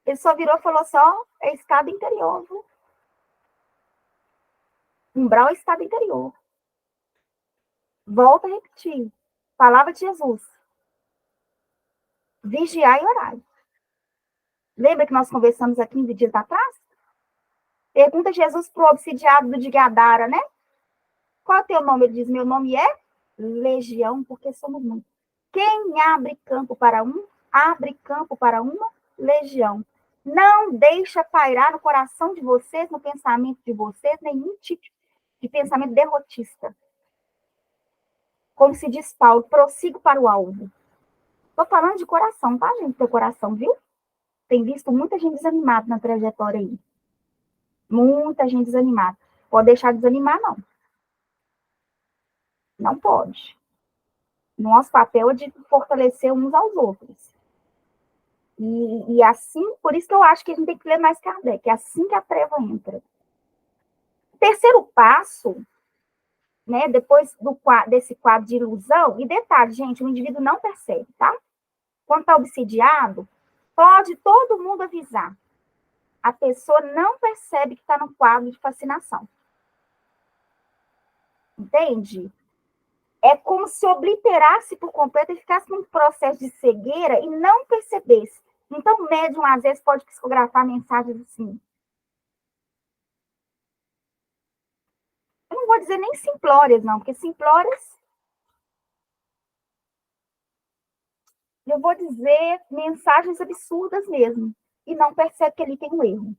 Ele só virou e falou só, é estado interior, viu? Umbral é estado interior. Volto a repetir. Palavra de Jesus. Vigiar e orar. Lembra que nós conversamos há 15 dias atrás? Pergunta Jesus para o obsidiado do de Gadara, né? Qual é o teu nome? Ele diz, meu nome é Legião, porque somos muitos. Quem abre campo para um, abre campo para uma legião. Não deixa pairar no coração de vocês, no pensamento de vocês, nenhum tipo de pensamento derrotista. Como se diz Paulo, prossigo para o alvo. Estou falando de coração, tá, gente? Teu coração, viu? Tem visto muita gente desanimada na trajetória aí. Muita gente desanimada. Pode deixar de desanimar, não. Não pode. Nosso papel é de fortalecer uns aos outros. E assim, por isso que eu acho que a gente tem que ler mais Kardec. É assim que a treva entra. O terceiro passo, né, depois desse quadro de ilusão, e detalhe, gente, o indivíduo não percebe, tá? Quando está obsidiado, pode todo mundo avisar. A pessoa não percebe que está no quadro de fascinação. Entende? É como se obliterasse por completo e ficasse num processo de cegueira e não percebesse. Então, o médium, às vezes, pode psicografar mensagens assim. Eu não vou dizer nem simplórias, não, porque simplórias... Eu vou dizer mensagens absurdas mesmo. E não percebe que ali tem um erro.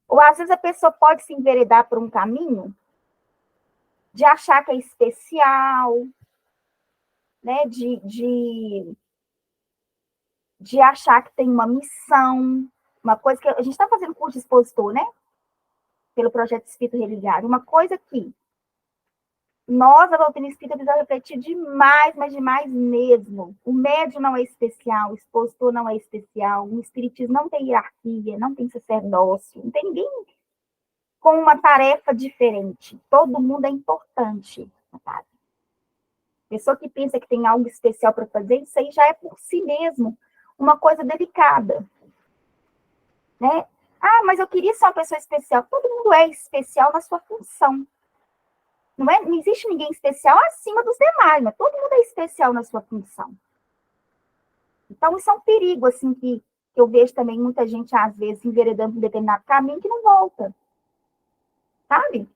Ou, às vezes, a pessoa pode se enveredar por um caminho de achar que é especial, né? De achar que tem uma missão, uma coisa que a gente está fazendo curso de expositor, né? Pelo projeto Espírito Religado, uma coisa que nós, a doutrina espírita, precisamos refletir demais, mas demais mesmo. O médium não é especial, o expositor não é especial, o espiritismo não tem hierarquia, não tem sacerdócio, não tem ninguém com uma tarefa diferente. Todo mundo é importante, sabe? Pessoa que pensa que tem algo especial para fazer, isso aí já é por si mesmo uma coisa delicada, né? Ah, mas eu queria ser uma pessoa especial. Todo mundo é especial na sua função. Não existe ninguém especial acima dos demais, mas todo mundo é especial na sua função. Então, isso é um perigo, assim, que Eu vejo também muita gente, às vezes, enveredando um determinado caminho que não volta. Sabe?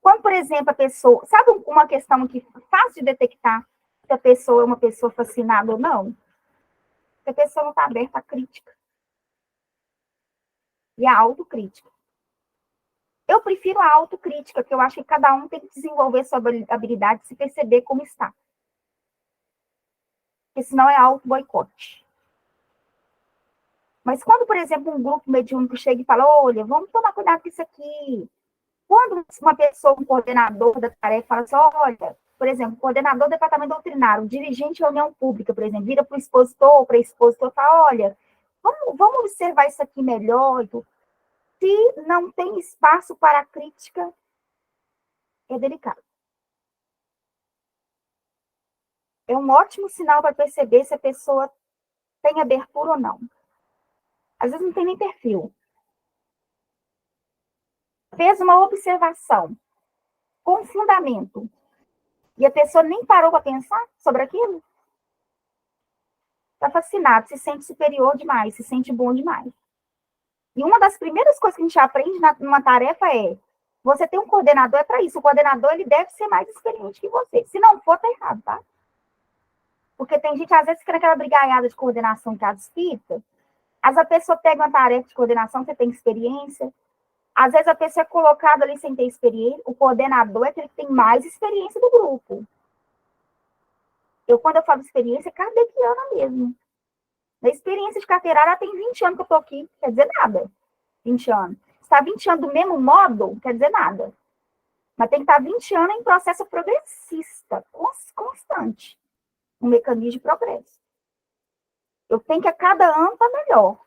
Quando, por exemplo, a pessoa... Sabe uma questão que é fácil de detectar se a pessoa é uma pessoa fascinada ou não? Se a pessoa não está aberta à crítica. E à autocrítica. Eu prefiro a autocrítica, porque eu acho que cada um tem que desenvolver sua habilidade de se perceber como está. Porque senão é auto-boicote. Mas quando, por exemplo, um grupo mediúnico chega e fala, olha, vamos tomar cuidado com isso aqui. Quando uma pessoa, um coordenador da tarefa, fala assim, olha, por exemplo, coordenador do departamento doutrinário, dirigente de reunião pública, por exemplo, vira para o expositor ou para a expositor e fala, olha, vamos observar isso aqui melhor. Se não tem espaço para a crítica, é delicado. É um ótimo sinal para perceber se a pessoa tem abertura ou não. Às vezes não tem nem perfil. Fez uma observação com fundamento e a pessoa nem parou para pensar sobre aquilo, está fascinado, se sente superior demais, se sente bom demais. E uma das primeiras coisas que a gente aprende numa tarefa é, você tem um coordenador, é para isso, o coordenador ele deve ser mais experiente que você. Se não for, tá errado, tá? Porque tem gente, às vezes, que naquela brigaiada de coordenação em casa espírita, às vezes a pessoa pega uma tarefa de coordenação, você tem experiência, às vezes a pessoa é colocada ali sem ter experiência, o coordenador é aquele que tem mais experiência do grupo. Quando eu falo experiência, é kardeciana mesmo. Na experiência de carteirada, tem 20 anos que eu estou aqui, quer dizer nada. 20 anos. Se está 20 anos do mesmo modo, quer dizer nada. Mas tem que estar 20 anos em processo progressista, constante. Um mecanismo de progresso. Eu tenho que a cada ano estar melhor.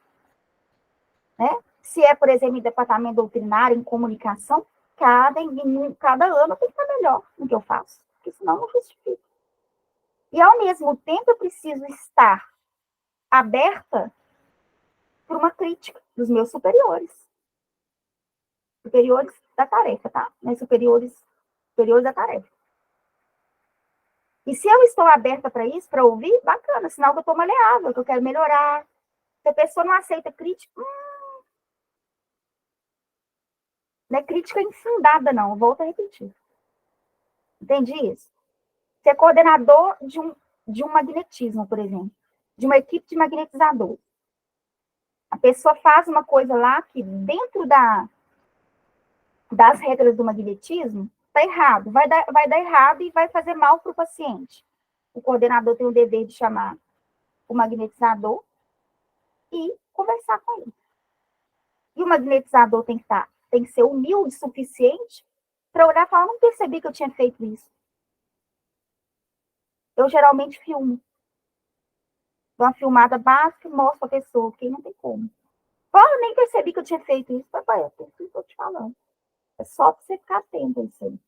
Né? Se é, por exemplo, em departamento doutrinário, em comunicação, cada ano eu tenho que estar melhor no que eu faço. Porque senão não justifica. E, ao mesmo tempo, eu preciso estar aberta para uma crítica dos meus superiores. Superiores da tarefa, tá? Mas superiores da tarefa. E se eu estou aberta para isso, para ouvir, bacana, sinal que eu estou maleável, que eu quero melhorar. Se a pessoa não aceita crítica, não é crítica infundada, não. Eu volto a repetir. Entendi isso? Ser coordenador de um magnetismo, por exemplo. De uma equipe de magnetizador. A pessoa faz uma coisa lá que, dentro das regras do magnetismo, está errado. Vai dar errado e vai fazer mal para o paciente. O coordenador tem o dever de chamar o magnetizador e conversar com ele. E o magnetizador tem que ser humilde o suficiente para olhar e falar, não percebi que eu tinha feito isso. Eu geralmente filmo. Dou uma filmada básica e mostro a pessoa, porque não tem como. Eu nem percebi que eu tinha feito isso. Papai, é isso que eu estou te falando. É só para você ficar atento a isso aí.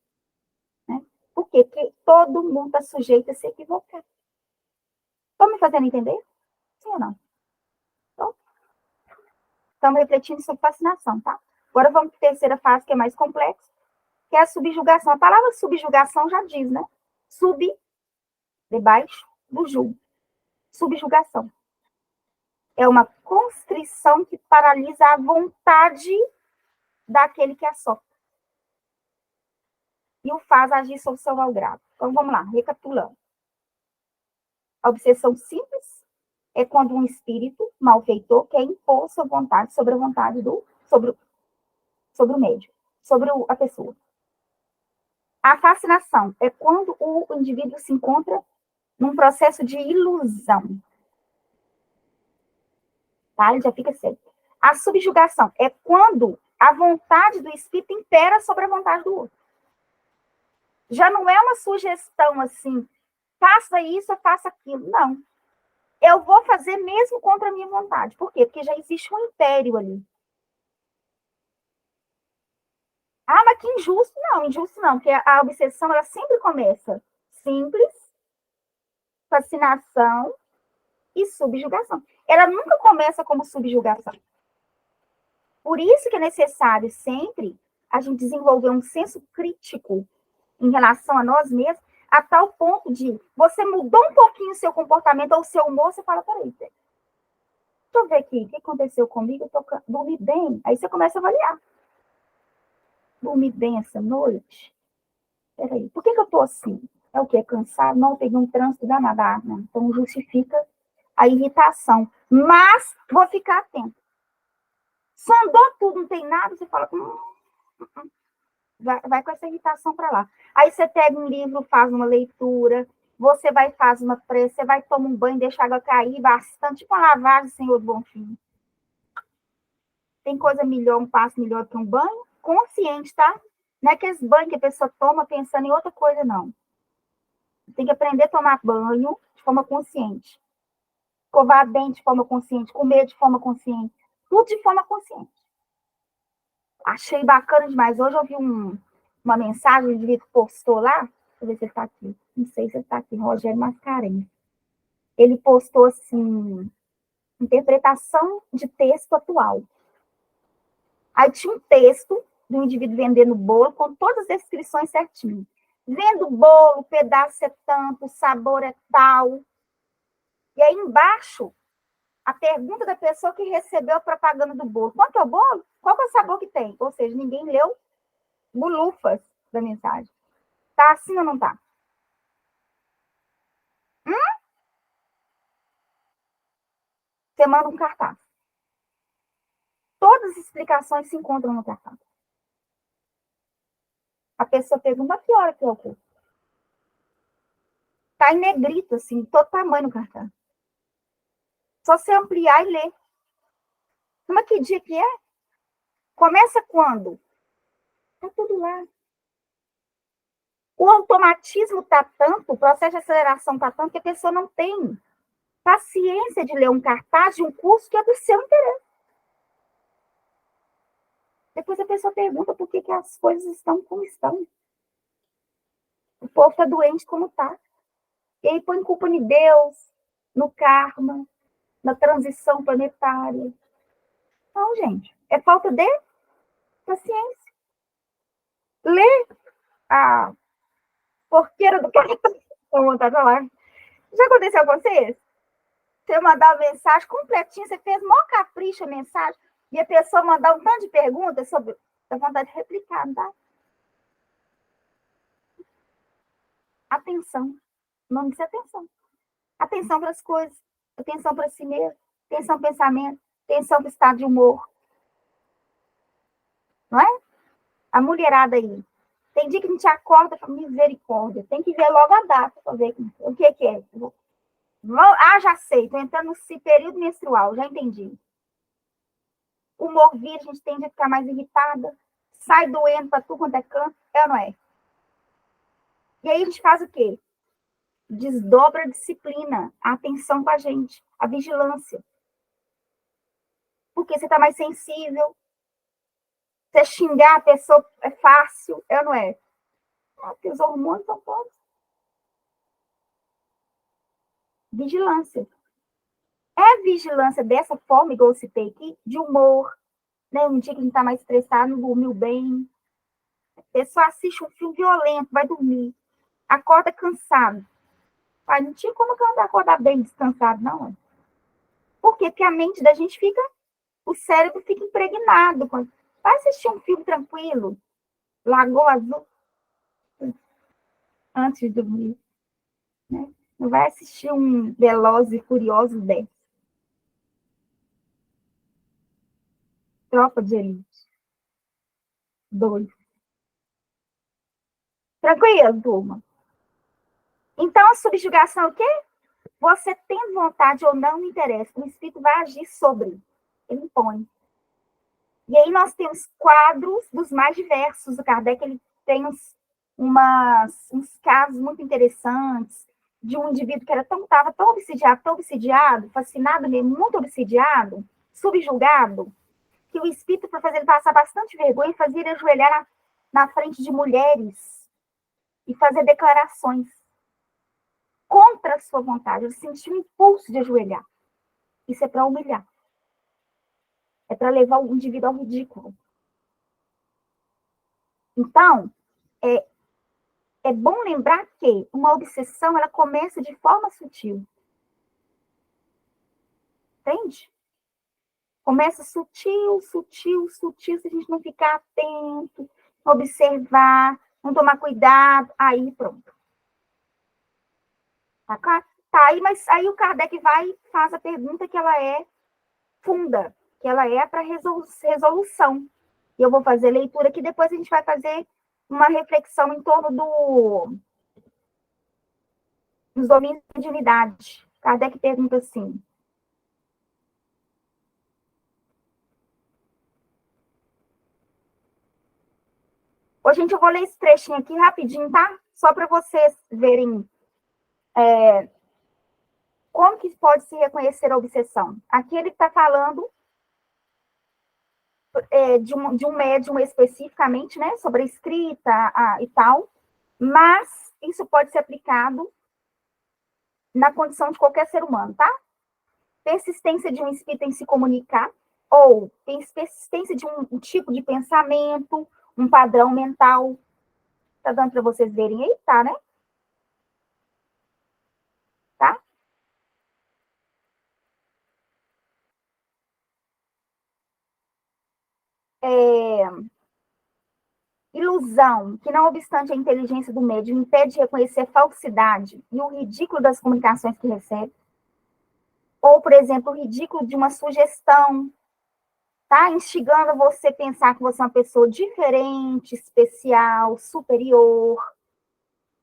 Né? Por quê? Porque todo mundo está sujeito a se equivocar. Estão me fazendo entender? Sim ou não? Então, estamos refletindo sobre fascinação, tá? Agora vamos para a terceira fase, que é mais complexa, que é a subjugação. A palavra subjugação já diz, né? Sub, debaixo do jugo. Subjugação. É uma constrição que paralisa a vontade daquele que a sofre. E o faz agir sob seu malgrado. Então, vamos lá, recapitulando. A obsessão simples é quando um espírito malfeitor quer impor sua vontade sobre a vontade sobre o médium, sobre a pessoa. A fascinação é quando o indivíduo se encontra num processo de ilusão. Tá? Ele já fica sério. A subjugação é quando a vontade do espírito impera sobre a vontade do outro. Já não é uma sugestão assim, faça isso ou faça aquilo. Não. Eu vou fazer mesmo contra a minha vontade. Por quê? Porque já existe um império ali. Ah, mas que injusto. Não, injusto não. Porque a obsessão, ela sempre começa simples, fascinação e subjugação. Ela nunca começa como subjugação. Por isso que é necessário sempre a gente desenvolver um senso crítico em relação a nós mesmos, a tal ponto de você mudou um pouquinho o seu comportamento ou o seu humor, você fala, peraí, deixa eu ver aqui, o que aconteceu comigo? Dormi bem? Aí você começa a avaliar. Dormi bem essa noite? Peraí, por que eu tô assim? É o quê? Cansado? Não, peguei um trânsito danado, né? Então justifica a irritação. Mas vou ficar atento. Se andou tudo, não tem nada, você fala, vai com essa irritação para lá. Aí você pega um livro, faz uma leitura, você vai fazer uma prece, você vai tomar um banho, deixa a água cair bastante, tipo uma lavagem, Senhor do Bonfim. Tem coisa melhor, um passo melhor que um banho? Consciente, tá? Não é aqueles banhos que a pessoa toma pensando em outra coisa, não. Tem que aprender a tomar banho de forma consciente. Escovar dente de forma consciente, comer de forma consciente. Tudo de forma consciente. Achei bacana demais. Hoje eu vi uma mensagem, o indivíduo postou lá. Deixa eu ver se ele está aqui. Não sei se ele está aqui. Rogério Mascarenhas. Ele postou assim, interpretação de texto atual. Aí tinha um texto do indivíduo vendendo bolo com todas as descrições certinho. Vendo bolo, o pedaço é tanto, o sabor é tal. E aí embaixo, a pergunta da pessoa que recebeu a propaganda do bolo. Quanto é o bolo? Qual que é o sabor que tem? Ou seja, ninguém leu bulufas da mensagem. Tá assim ou não tá? Você manda um cartaz. Todas as explicações se encontram no cartaz. A pessoa pergunta, que hora que é o curso? Tá em negrito, assim, todo tamanho no cartaz. Só você ampliar e ler. Mas que dia que é? Começa quando? Tá tudo lá. O automatismo tá tanto, o processo de aceleração tá tanto, que a pessoa não tem paciência de ler um cartaz de um curso que é do seu interesse. Depois a pessoa pergunta por que as coisas estão como estão. O povo está doente como está. E aí põe culpa em Deus, no karma, na transição planetária. Não, gente. É falta de paciência. Lê a porqueira do cartão. Com vontade de falar. Já aconteceu com vocês? Você mandar uma mensagem completinha, você fez maior capricho a mensagem, e a pessoa mandar um tanto de perguntas sobre... Dá vontade de replicar, não dá? Atenção. O nome disso é atenção. Atenção para as coisas. Atenção para si mesmo. Atenção ao pensamento. Atenção para o estado de humor. Não é? A mulherada aí. Tem dia que a gente acorda com misericórdia. Tem que ver logo a data para ver o que é. Já sei. Estou entrando nesse período menstrual. Já entendi. O humor vira, a gente tende a ficar mais irritada. Sai doendo para tudo quanto é canto. É ou não é? E aí a gente faz o quê? Desdobra a disciplina, a atenção com a gente, a vigilância. Porque você está mais sensível. Você xingar a pessoa é fácil, é ou não é? Porque os hormônios são todos. Vigilância. É vigilância dessa forma, igual eu citei aqui, de humor. Né? Um dia que a gente está mais estressado, não dormiu bem. A pessoa assiste um filme violento, vai dormir. Acorda cansado. Mas não tinha como acordar bem descansado, não. É? Por quê? Porque a mente da gente fica... O cérebro fica impregnado. Vai assistir um filme tranquilo. Lagoa Azul. Antes de dormir. Né? Não vai assistir um Velozes e Furiosos 10. Tropa de Elite. 2. Tranquilo, turma? Então, a subjugação é o quê? Você tem vontade ou não, não interessa. O espírito vai agir sobre. Ele impõe. E aí nós temos quadros dos mais diversos. O Kardec ele tem uns casos muito interessantes de um indivíduo que estava tão obsidiado, fascinado mesmo, muito obsidiado, subjugado, que o espírito, para fazer ele passar bastante vergonha, fazia ele ajoelhar na frente de mulheres e fazer declarações contra a sua vontade. Ele sentiu um impulso de ajoelhar. Isso é para humilhar. É para levar o indivíduo ao ridículo. Então, é bom lembrar que uma obsessão, ela começa de forma sutil. Entende? Começa sutil, sutil, sutil, se a gente não ficar atento, observar, não tomar cuidado, aí pronto. Tá aí, mas aí o Kardec vai e faz a pergunta que ela é funda, que ela é para resolução. E eu vou fazer leitura que depois a gente vai fazer uma reflexão em torno dos domínios de unidade. Kardec pergunta assim: ô, gente, eu vou ler esse trechinho aqui rapidinho, tá? Só para vocês verem como que pode se reconhecer a obsessão. Aqui ele está falando de um médium especificamente, né? Sobre a escrita e tal, mas isso pode ser aplicado na condição de qualquer ser humano, tá? Persistência de um espírito em se comunicar, ou persistência de um tipo de pensamento, um padrão mental. Tá dando para vocês verem aí? Tá, né? Tá? Ilusão, que não obstante a inteligência do médium impede de reconhecer a falsidade e o ridículo das comunicações que recebe. Ou, por exemplo, o ridículo de uma sugestão, tá? Instigando você a pensar que você é uma pessoa diferente, especial, superior.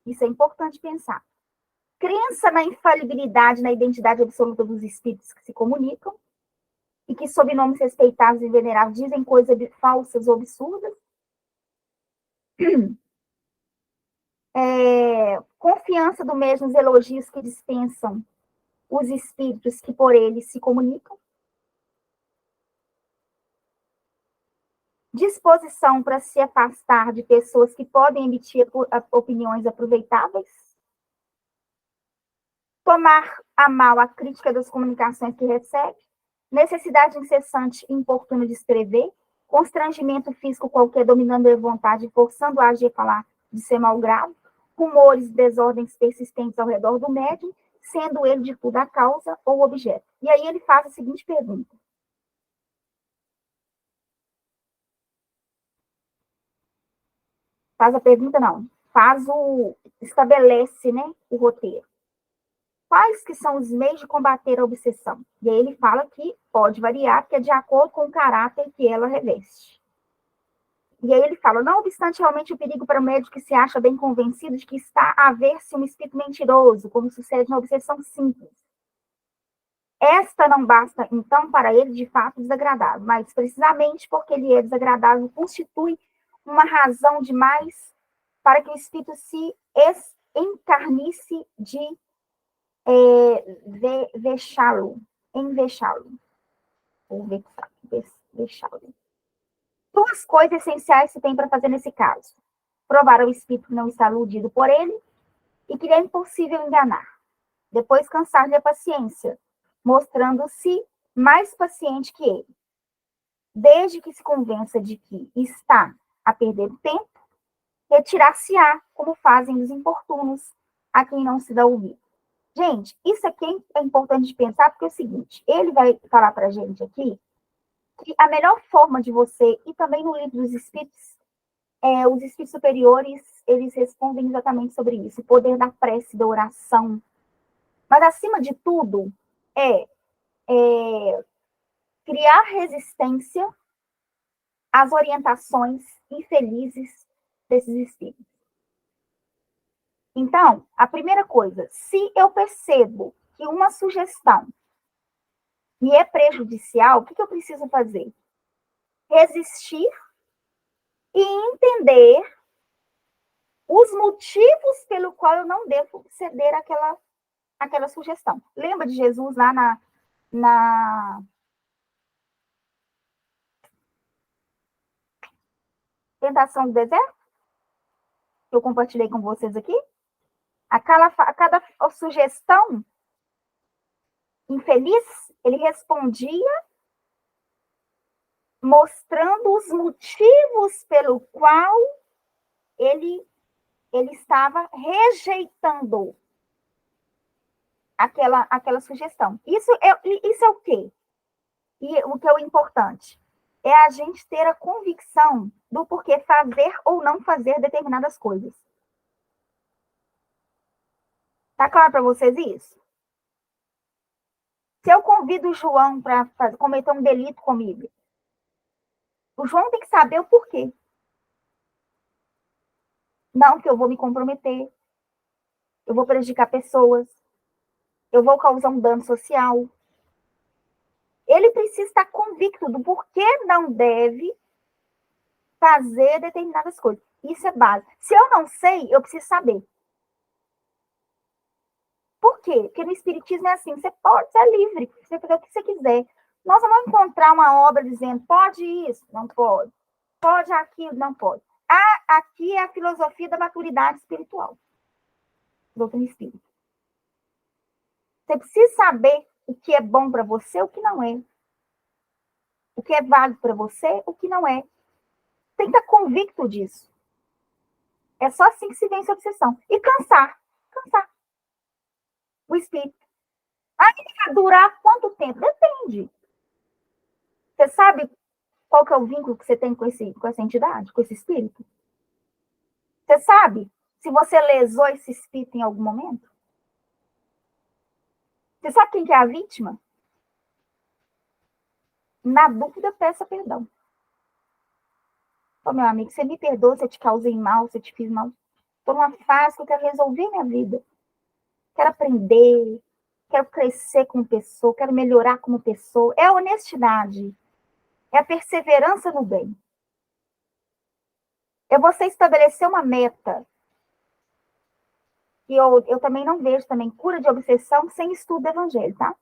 Isso é importante pensar. Crença na infalibilidade, na identidade absoluta dos espíritos que se comunicam e que, sob nomes respeitados e venerados, dizem coisas falsas ou absurdas. Confiança do mesmo nos elogios que dispensam os espíritos que por eles se comunicam. Disposição para se afastar de pessoas que podem emitir opiniões aproveitáveis. Tomar a mal a crítica das comunicações que recebe. Necessidade incessante e importuna de escrever. Constrangimento físico qualquer dominando a vontade, forçando a agir e falar de ser malgrado. Rumores e desordens persistentes ao redor do médium, sendo ele de tudo a causa ou objeto. E aí ele faz a seguinte pergunta. Faz a pergunta, não. Estabelece, né, o roteiro. Quais que são os meios de combater a obsessão? E aí ele fala que pode variar, porque é de acordo com o caráter que ela reveste. E aí ele fala, não obstante realmente o perigo para o médico que se acha bem convencido de que está a ver-se um espírito mentiroso, como sucede na obsessão simples. Esta não basta, então, para ele, de fato, desagradável, mas precisamente porque ele é desagradável, constitui uma razão demais para que o espírito se encarnice de vexá-lo, envexá-lo, ou vexá-lo. Duas coisas essenciais se tem para fazer nesse caso. Provar ao espírito que não está iludido por ele e que lhe é impossível enganar. Depois cansar-lhe a paciência, mostrando-se mais paciente que ele. Desde que se convença de que está a perder tempo, retirar-se-á, como fazem os importunos, a quem não se dá ouvido. Gente, isso aqui é importante de pensar, porque é o seguinte, ele vai falar para a gente aqui que a melhor forma de você, e também no livro dos Espíritos, os Espíritos superiores, eles respondem exatamente sobre isso, o poder da prece, da oração. Mas, acima de tudo, criar resistência às orientações infelizes desses espíritos. Então, a primeira coisa, se eu percebo que uma sugestão me é prejudicial, o que eu preciso fazer? Resistir e entender os motivos pelo qual eu não devo ceder àquela sugestão. Lembra de Jesus lá na tentação do deserto? Que eu compartilhei com vocês aqui? A cada sugestão infeliz, ele respondia mostrando os motivos pelo qual ele estava rejeitando aquela sugestão. Isso é o quê? E o que é o importante é a gente ter a convicção do porquê fazer ou não fazer determinadas coisas. Tá claro para vocês isso? Se eu convido o João para cometer um delito comigo, o João tem que saber o porquê. Não que eu vou me comprometer, eu vou prejudicar pessoas, eu vou causar um dano social. Ele precisa estar convicto do porquê não deve fazer determinadas coisas. Isso é básico. Se eu não sei, eu preciso saber. Por quê? Porque no Espiritismo é assim, você pode, você é livre, você fazer o que você quiser. Nós não vamos encontrar uma obra dizendo, pode isso, não pode. Pode aquilo, não pode. Aqui é a filosofia da maturidade espiritual. Doutrina espírita. Você precisa saber o que é bom para você, o que não é. O que é válido para você, o que não é. Tem que estar convicto disso. É só assim que se vence a obsessão. E cansar. Cansar. O espírito. Aí vai durar quanto tempo? Depende. Você sabe qual que é o vínculo que você tem com essa entidade, com esse espírito? Você sabe se você lesou esse espírito em algum momento? Você sabe quem que é a vítima? Na dúvida, peça perdão. Ô, meu amigo, você me perdoa se eu te causei mal, se eu te fiz mal. Estou numa fase que eu quero resolver minha vida. Quero aprender, quero crescer como pessoa, quero melhorar como pessoa. É a honestidade, é a perseverança no bem. É você estabelecer uma meta. E eu também não vejo também cura de obsessão sem estudo do evangelho, tá?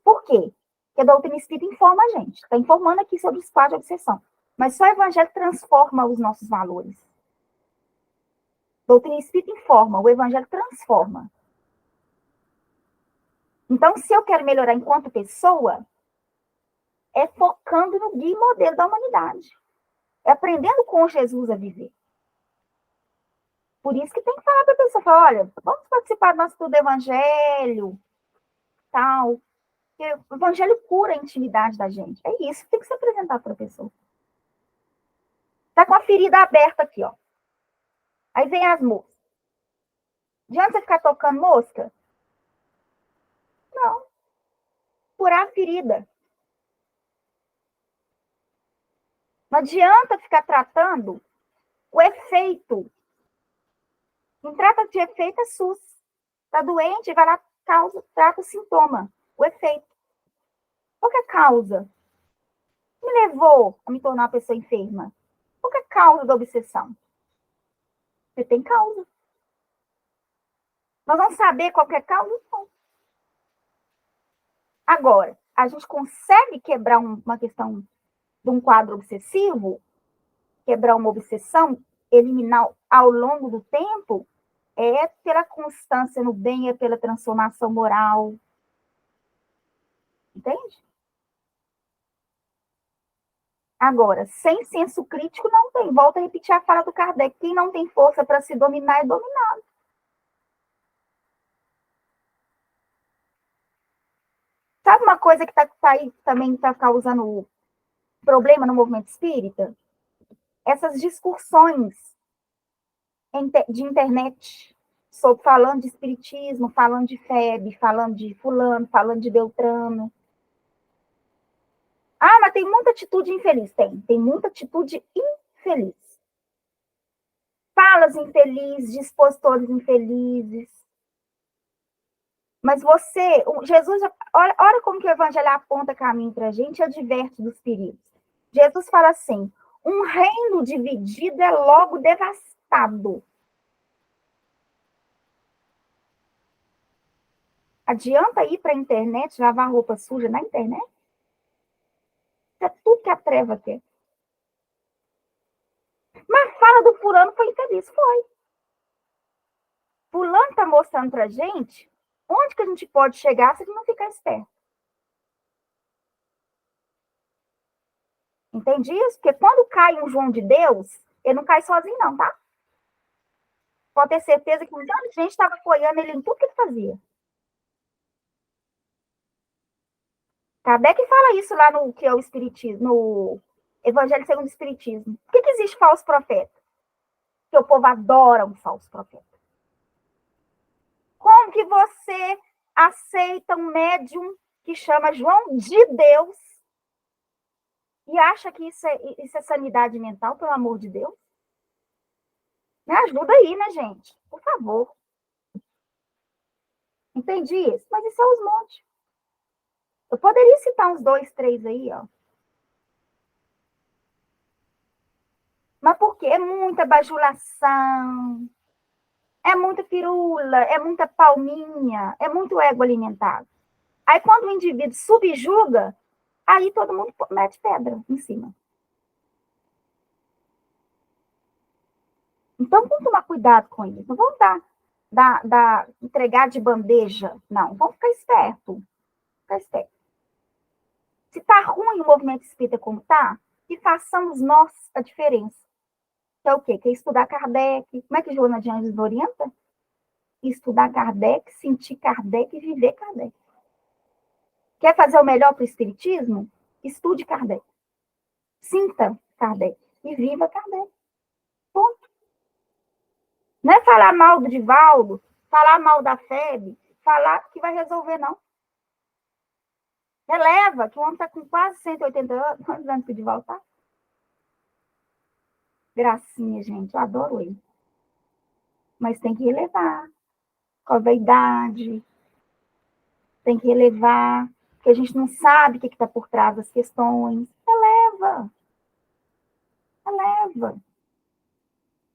Por quê? Porque a doutrina espírita informa a gente. Está informando aqui sobre os quadros de obsessão. Mas só o evangelho transforma os nossos valores. A doutrina espírita informa, o evangelho transforma. Então, se eu quero melhorar enquanto pessoa, é focando no guia e modelo da humanidade. É aprendendo com Jesus a viver. Por isso que tem que falar para a pessoa, falar, olha, vamos participar do nosso estudo do evangelho, tal. Porque o evangelho cura a intimidade da gente. É isso que tem que se apresentar para a pessoa. Tá com a ferida aberta aqui, ó. Aí vem as moscas. Adianta você ficar tocando mosca? Não. Curar a ferida. Não adianta ficar tratando o efeito. Não trata de efeito é SUS. Tá doente, vai lá, trata o sintoma, o efeito. Qual que é a causa? O que me levou a me tornar uma pessoa enferma? Qual que é a causa da obsessão? Você tem causa. Nós vamos saber qual que é a causa? Não. Agora, a gente consegue quebrar uma questão de um quadro obsessivo, quebrar uma obsessão, eliminar ao longo do tempo, é pela constância no bem, é pela transformação moral. Entende? Agora, sem senso crítico não tem. Volta a repetir a fala do Kardec. Quem não tem força para se dominar é dominado. Sabe uma coisa que tá aí também está causando problema no movimento espírita? Essas discussões de internet, sobre, falando de espiritismo, falando de FEB, falando de fulano, falando de Beltrano. Ah, mas tem muita atitude infeliz. Tem muita atitude infeliz. Falas infelizes, dispositores infelizes. Mas você, Jesus, olha como que o evangelho aponta caminho para a gente e adverte dos perigos. Jesus fala assim, um reino dividido é logo devastado. Adianta ir para a internet, lavar roupa suja na internet? É tudo que a treva quer. Mas fala do fulano foi infeliz, foi. Fulano está mostrando para a gente onde que a gente pode chegar se a gente não ficar esperto. Entende isso? Porque quando cai um João de Deus, ele não cai sozinho não, tá? Pode ter certeza que muita gente estava apoiando ele em tudo que ele fazia. Kardec fala isso lá no que é o Espiritismo, no Evangelho segundo o Espiritismo. Por que existe falso profeta? Porque o povo adora um falso profeta. Como que você aceita um médium que chama João de Deus e acha que isso é sanidade mental, pelo amor de Deus? Me ajuda aí, né, gente? Por favor. Entendi isso? Mas isso é os montes. Eu poderia citar uns 2, 3 aí, ó. Mas por quê? É muita bajulação, é muita firula, é muita palminha, é muito ego alimentado. Aí, quando o indivíduo subjuga, aí todo mundo mete pedra em cima. Então, vamos tomar cuidado com isso. Não vamos entregar de bandeja. Não, vamos ficar esperto. Ficar esperto. Se está ruim o movimento espírita como está, que façamos nós a diferença. Que é o quê? Que é estudar Kardec. Como é que Joana de Anjos orienta? Estudar Kardec, sentir Kardec e viver Kardec. Quer fazer o melhor para o espiritismo? Estude Kardec. Sinta Kardec e viva Kardec. Ponto. Não é falar mal do Divaldo, falar mal da FEB, falar que vai resolver, não. Releva, que o homem está com quase 180 anos. Quantos anos que o Divaldo está? Gracinha, gente, eu adoro ele. Mas tem que relevar. Qual a idade? Tem que relevar, porque a gente não sabe o que está por trás das questões. Releva. Releva.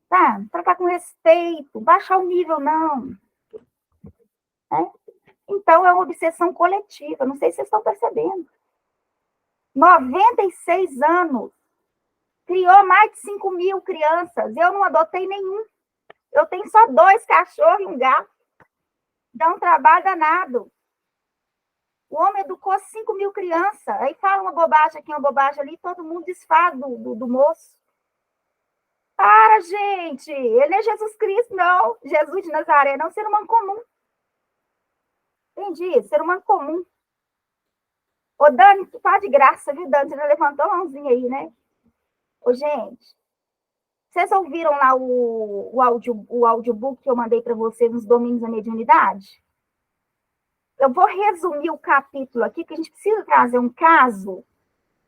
Tá? Tratar com respeito, baixar o nível, não. Né? Então, é uma obsessão coletiva. Não sei se vocês estão percebendo. 96 anos. Criou mais de 5 mil crianças. Eu não adotei nenhum. Eu tenho só 2 cachorros e um gato. Dá um trabalho danado. O homem educou 5 mil crianças. Aí fala uma bobagem aqui, uma bobagem ali, todo mundo desfaz do moço. Para, gente! Ele é Jesus Cristo, não. Jesus de Nazaré, não. Ser humano comum. Entendi? Ser humano comum. Ô, Dani, tu tá de graça, viu, Dani? Você já levantou a mãozinha aí, né? Ô, gente, vocês ouviram lá o audiobook que eu mandei para vocês nos domínios da mediunidade? Eu vou resumir o capítulo aqui, porque a gente precisa trazer um caso,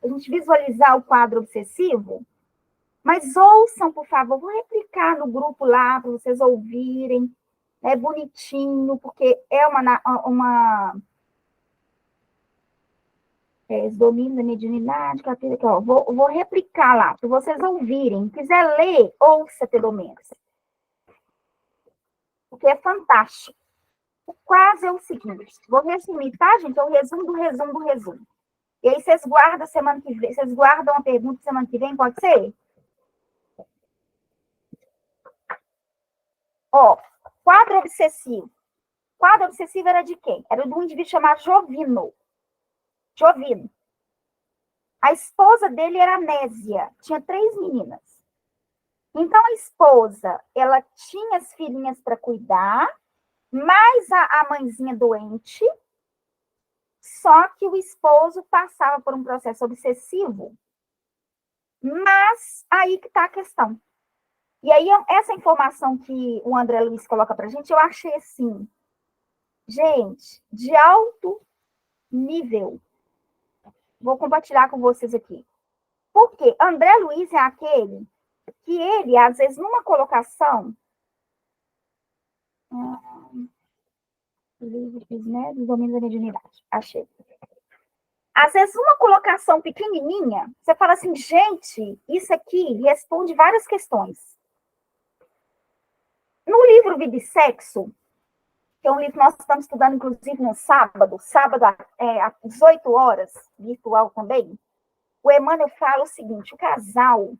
a gente visualizar o quadro obsessivo. Mas ouçam, por favor, vou replicar no grupo lá, para vocês ouvirem. É bonitinho, porque é os domínios da mediunidade, capítulo aqui, ó. Vou replicar lá, para vocês ouvirem. Se quiser ler, ouça pelo menos. Porque é fantástico. O quase é o seguinte, vou resumir, tá, gente? É o resumo do resumo do resumo. E aí vocês guardam semana que vem, vocês guardam uma pergunta semana que vem, pode ser? Ó, quadro obsessivo. Quadro obsessivo era de quem? Era de um indivíduo chamado Jovino. Jovino. A esposa dele era Nésia, tinha 3 meninas. Então, a esposa, ela tinha as filhinhas para cuidar, mais a mãezinha doente, só que o esposo passava por um processo obsessivo. Mas aí que está a questão. E aí, essa informação que o André Luiz coloca para a gente, eu achei assim, gente, de alto nível. Vou compartilhar com vocês aqui. Porque André Luiz é aquele que ele, às vezes, numa colocação... né, do domínio da mediunidade. Achei. Às vezes, uma colocação pequenininha, você fala assim, gente, isso aqui responde várias questões. No livro Vida e Sexo, que é um livro que nós estamos estudando, inclusive, no sábado às 18 horas, virtual também, o Emmanuel fala o seguinte, o casal,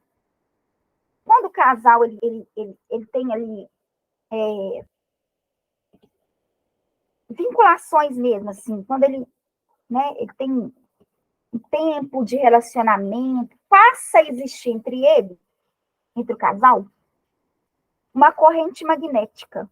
quando o casal ele tem ali vinculações mesmo, assim, quando ele tem um tempo de relacionamento, passa a existir entre o casal, uma corrente magnética.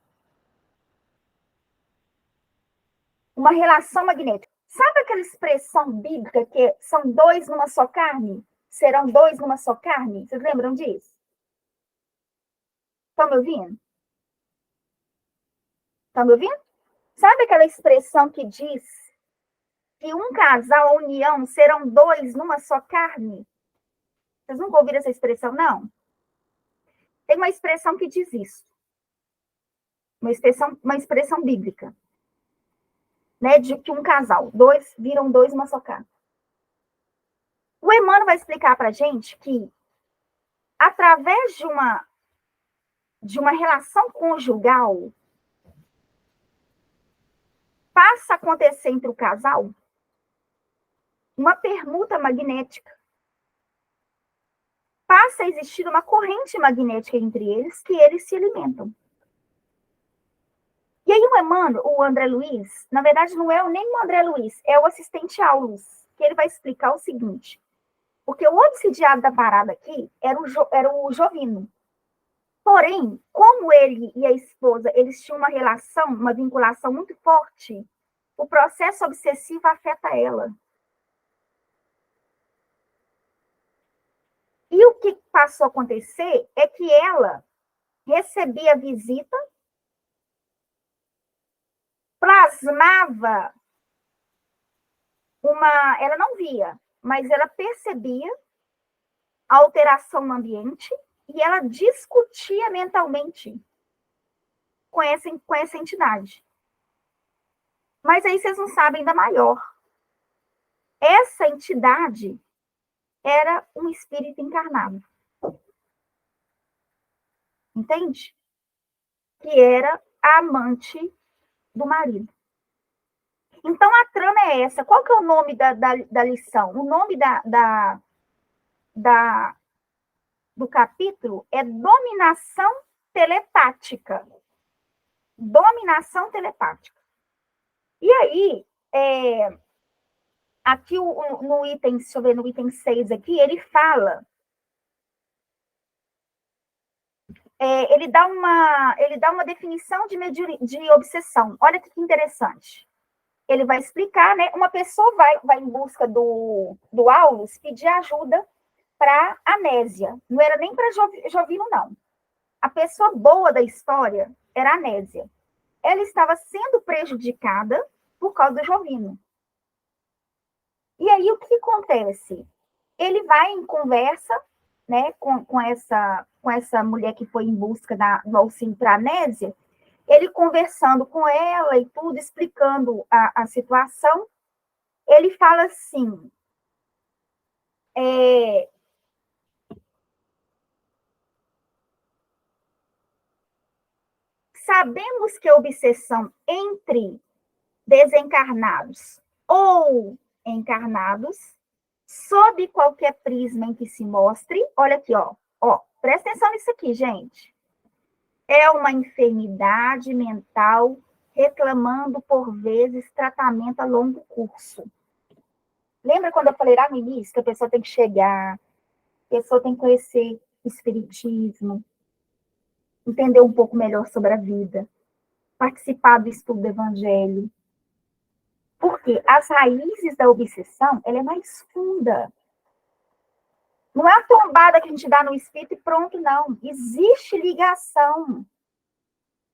Uma relação magnética. Sabe aquela expressão bíblica que são dois numa só carne? Serão dois numa só carne? Vocês lembram disso? Estão me ouvindo? Estão me ouvindo? Sabe aquela expressão que diz que um casal, a união, serão dois numa só carne? Vocês nunca ouviram essa expressão, não? Tem uma expressão que diz isso. Uma expressão bíblica. Né, de que um casal, dois viram dois numa só carne. O Emmanuel vai explicar para a gente que, através de uma relação conjugal, passa a acontecer entre o casal uma permuta magnética. Passa a existir uma corrente magnética entre eles, que eles se alimentam. E aí o Emmanuel, o André Luiz, na verdade não é nem o André Luiz, é o assistente Aulus, que ele vai explicar o seguinte. Porque o obsidiado da parada aqui era o Jovino. Porém, como ele e a esposa, eles tinham uma relação, uma vinculação muito forte, o processo obsessivo afeta ela. E o que passou a acontecer é que ela recebia visita, plasmava ela não via, mas ela percebia a alteração no ambiente e ela discutia mentalmente com essa entidade. Mas aí vocês não sabem da maior. Essa entidade era um espírito encarnado. Entende? Que era a amante do marido. Então, a trama é essa. Qual que é o nome da lição? O nome do capítulo é dominação telepática. Dominação telepática. E aí, aqui no item, deixa eu ver, no item 6 aqui, ele fala, ele dá uma definição de obsessão. Olha que interessante. Ele vai explicar, né? Uma pessoa vai em busca do Aulus pedir ajuda para Anésia. Não era nem para Jovino, não. A pessoa boa da história era a Anésia. Ela estava sendo prejudicada por causa do Jovino. E aí, o que acontece? Ele vai em conversa, né, com essa mulher que foi em busca do auxílio para a Anésia, ele conversando com ela e tudo, explicando a situação, ele fala assim, sabemos que a obsessão entre desencarnados ou encarnados, sob qualquer prisma em que se mostre, olha aqui, ó, presta atenção nisso aqui, gente, é uma enfermidade mental reclamando, por vezes, tratamento a longo curso. Lembra quando eu falei lá no início que a pessoa tem que chegar, a pessoa tem que conhecer o espiritismo, entender um pouco melhor sobre a vida, participar do estudo do evangelho. Porque as raízes da obsessão, ela é mais funda. Não é a tombada que a gente dá no espírito e pronto, não. Existe ligação.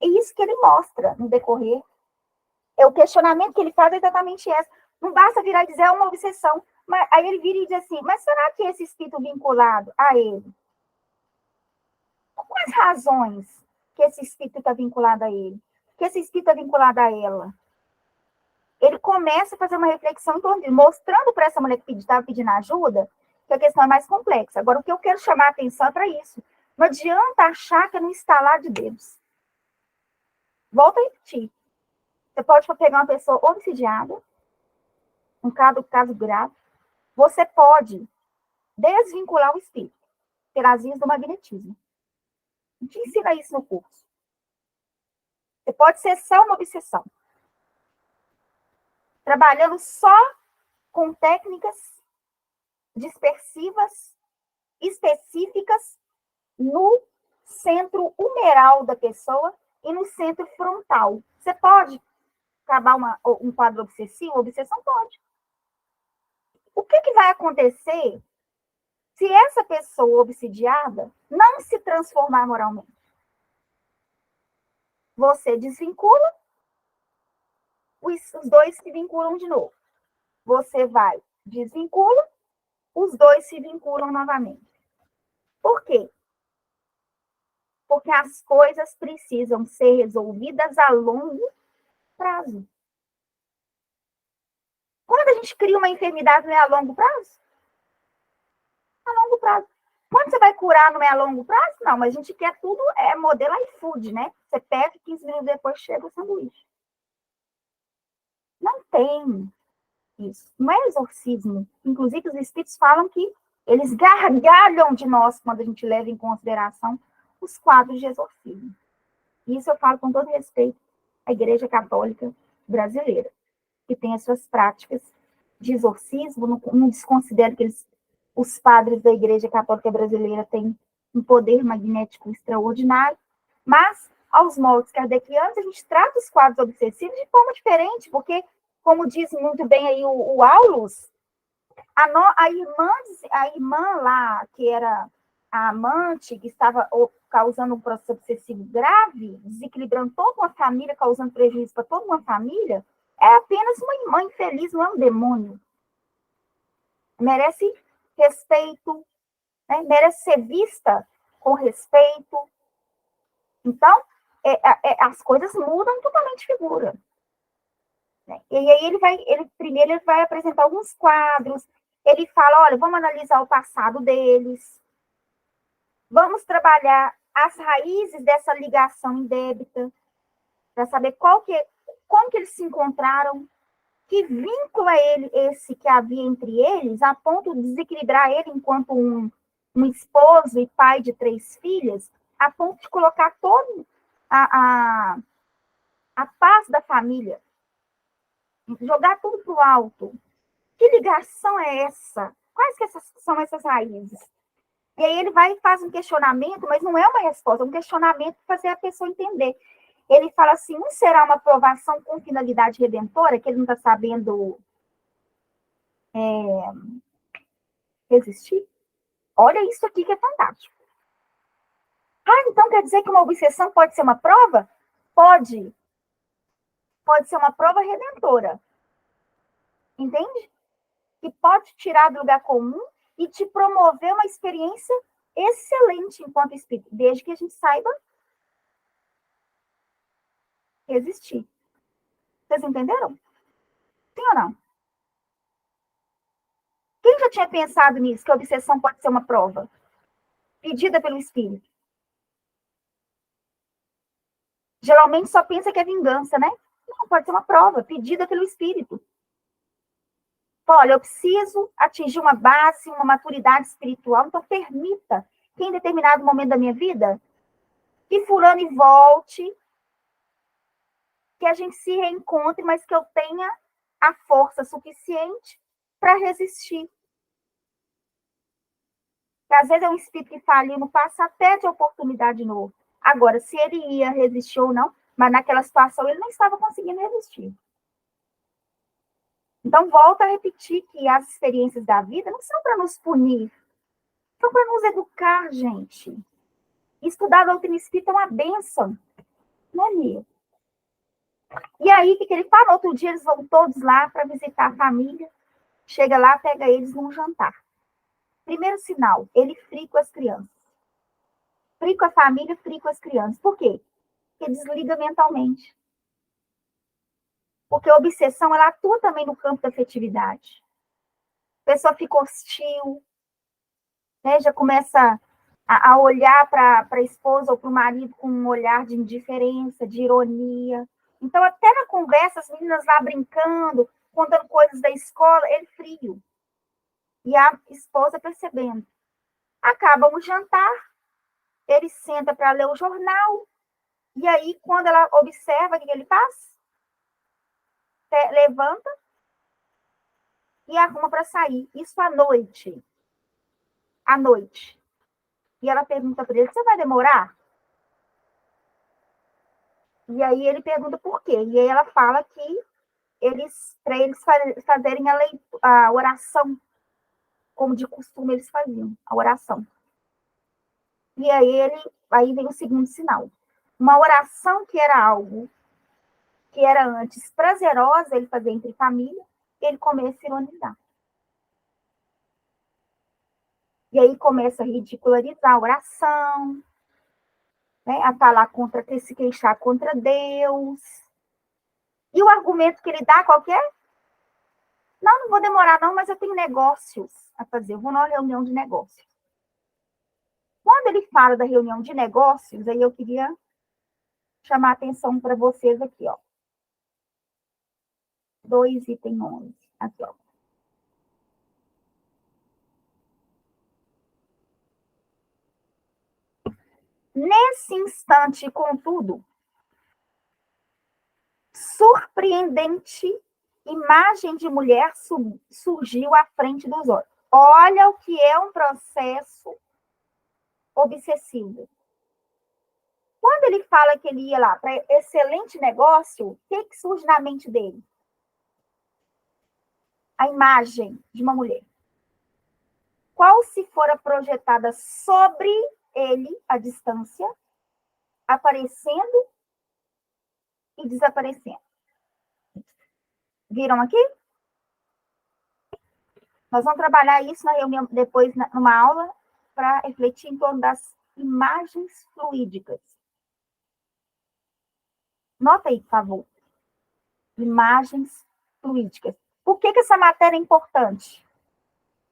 É isso que ele mostra no decorrer. É o questionamento que ele faz é exatamente esse. Não basta virar e dizer é uma obsessão. Mas, aí ele vira e diz assim, mas será que esse espírito vinculado a ele? Por quais razões que esse espírito está vinculado a ele? Que esse espírito está vinculado a ela? Ele começa a fazer uma reflexão em torno disso, mostrando para essa mulher que estava pedindo ajuda que a questão é mais complexa. Agora, o que eu quero chamar a atenção é para isso. Não adianta achar que é no estalar de dedos. Volto a repetir. Você pode pegar uma pessoa obsidiada, um caso grave, você pode desvincular o espírito pelas vias do magnetismo. A gente ensina isso no curso. Você pode cessar uma obsessão. Trabalhando só com técnicas dispersivas, específicas, no centro humeral da pessoa e no centro frontal. Você pode acabar um quadro obsessivo, obsessão pode. O que vai acontecer se essa pessoa obsidiada não se transformar moralmente? Você desvincula, os dois se vinculam de novo. Você vai, desvincula, os dois se vinculam novamente. Por quê? Porque as coisas precisam ser resolvidas a longo prazo. Quando a gente cria uma enfermidade, não é a longo prazo? A longo prazo. Quando você vai curar, não é a longo prazo? Não, mas a gente quer tudo, modelo iFood, né? Você pega e 15 minutos depois chega o sanduíche. Não tem isso. Não é exorcismo. Inclusive, os espíritos falam que eles gargalham de nós quando a gente leva em consideração os quadros de exorcismo. Isso eu falo com todo respeito à Igreja Católica Brasileira, que tem as suas práticas de exorcismo. Não desconsidero que os padres da Igreja Católica Brasileira têm um poder magnético extraordinário, mas, aos moldes kardecianos, a gente trata os quadros obsessivos de forma diferente, porque, como diz muito bem aí o Aulus, a irmã lá, que era a amante, que estava causando um processo obsessivo grave, desequilibrando toda uma família, causando prejuízo para toda uma família, é apenas uma irmã infeliz, não é um demônio. Merece respeito, né? Merece ser vista com respeito. Então, as coisas mudam totalmente de figura. Né? E aí primeiro ele vai apresentar alguns quadros, ele fala, olha, vamos analisar o passado deles, vamos trabalhar as raízes dessa ligação indébita, para saber como que eles se encontraram, que vínculo é esse que havia entre eles, a ponto de desequilibrar ele enquanto um esposo e pai de 3 filhas, a ponto de colocar toda a paz da família, jogar tudo para o alto. Que ligação é essa? Quais que são essas raízes? E aí ele vai e faz um questionamento, mas não é uma resposta, é um questionamento para fazer a pessoa entender. Ele fala assim, não será uma provação com finalidade redentora, que ele não está sabendo resistir? Olha isso aqui que é fantástico. Ah, então quer dizer que uma obsessão pode ser uma prova? Pode. Pode ser uma prova redentora. Entende? Que pode tirar do lugar comum e te promover uma experiência excelente enquanto espírito, desde que a gente saiba resistir. Vocês entenderam? Sim ou não? Quem já tinha pensado nisso, que a obsessão pode ser uma prova? Pedida pelo espírito. Geralmente só pensa que é vingança, né? Não, pode ser uma prova, pedida pelo espírito. Olha, eu preciso atingir uma base, uma maturidade espiritual, então permita que em determinado momento da minha vida, que fulano volte, que a gente se reencontre, mas que eu tenha a força suficiente para resistir. Porque às vezes é um espírito que faliu no passado, até de oportunidade de novo. Agora, se ele ia resistir ou não, mas naquela situação ele não estava conseguindo resistir. Então, volto a repetir que as experiências da vida não são para nos punir, são para nos educar, gente. Estudar a doutrina espírita é uma bênção, não é minha? E aí, o que ele fala? Outro dia eles vão todos lá para visitar a família, chega lá, pega eles num jantar. Primeiro sinal, ele fria com as crianças. Fria com a família, fria com as crianças. Por quê? Porque desliga mentalmente. Porque a obsessão, ela atua também no campo da afetividade. A pessoa fica hostil, né? Já começa a olhar para a esposa ou para o marido com um olhar de indiferença, de ironia. Então, até na conversa, as meninas lá brincando, contando coisas da escola, ele frio. E a esposa percebendo. Acaba o jantar, ele senta para ler o jornal, e aí, quando ela observa, o que ele faz? Levanta e arruma para sair. Isso à noite. À noite. E ela pergunta para ele, você vai demorar? E aí ele pergunta por quê. E aí ela fala que para eles fazerem a oração, como de costume eles faziam, a oração. E aí vem o segundo sinal. Uma oração que era algo que era antes prazerosa ele fazer entre família, ele começa a ironizar. E aí começa a ridicularizar a oração, né, a falar se queixar contra Deus. E o argumento que ele dá, qual que é? Não vou demorar não, mas eu tenho negócios a fazer, eu vou numa reunião de negócios. Quando ele fala da reunião de negócios, aí eu queria chamar a atenção para vocês aqui, ó. 2 item 11, aqui, ó. Nesse instante, contudo, surpreendente imagem de mulher surgiu à frente dos olhos. Olha o que é um processo obsessivo. Quando ele fala que ele ia lá para excelente negócio, o que surge na mente dele? A imagem de uma mulher. Qual se fora projetada sobre ele, à distância, aparecendo e desaparecendo. Viram aqui? Nós vamos trabalhar isso na reunião, depois, numa aula, para refletir em torno das imagens fluídicas. Nota aí, por favor. Imagens fluídicas. Por que essa matéria é importante?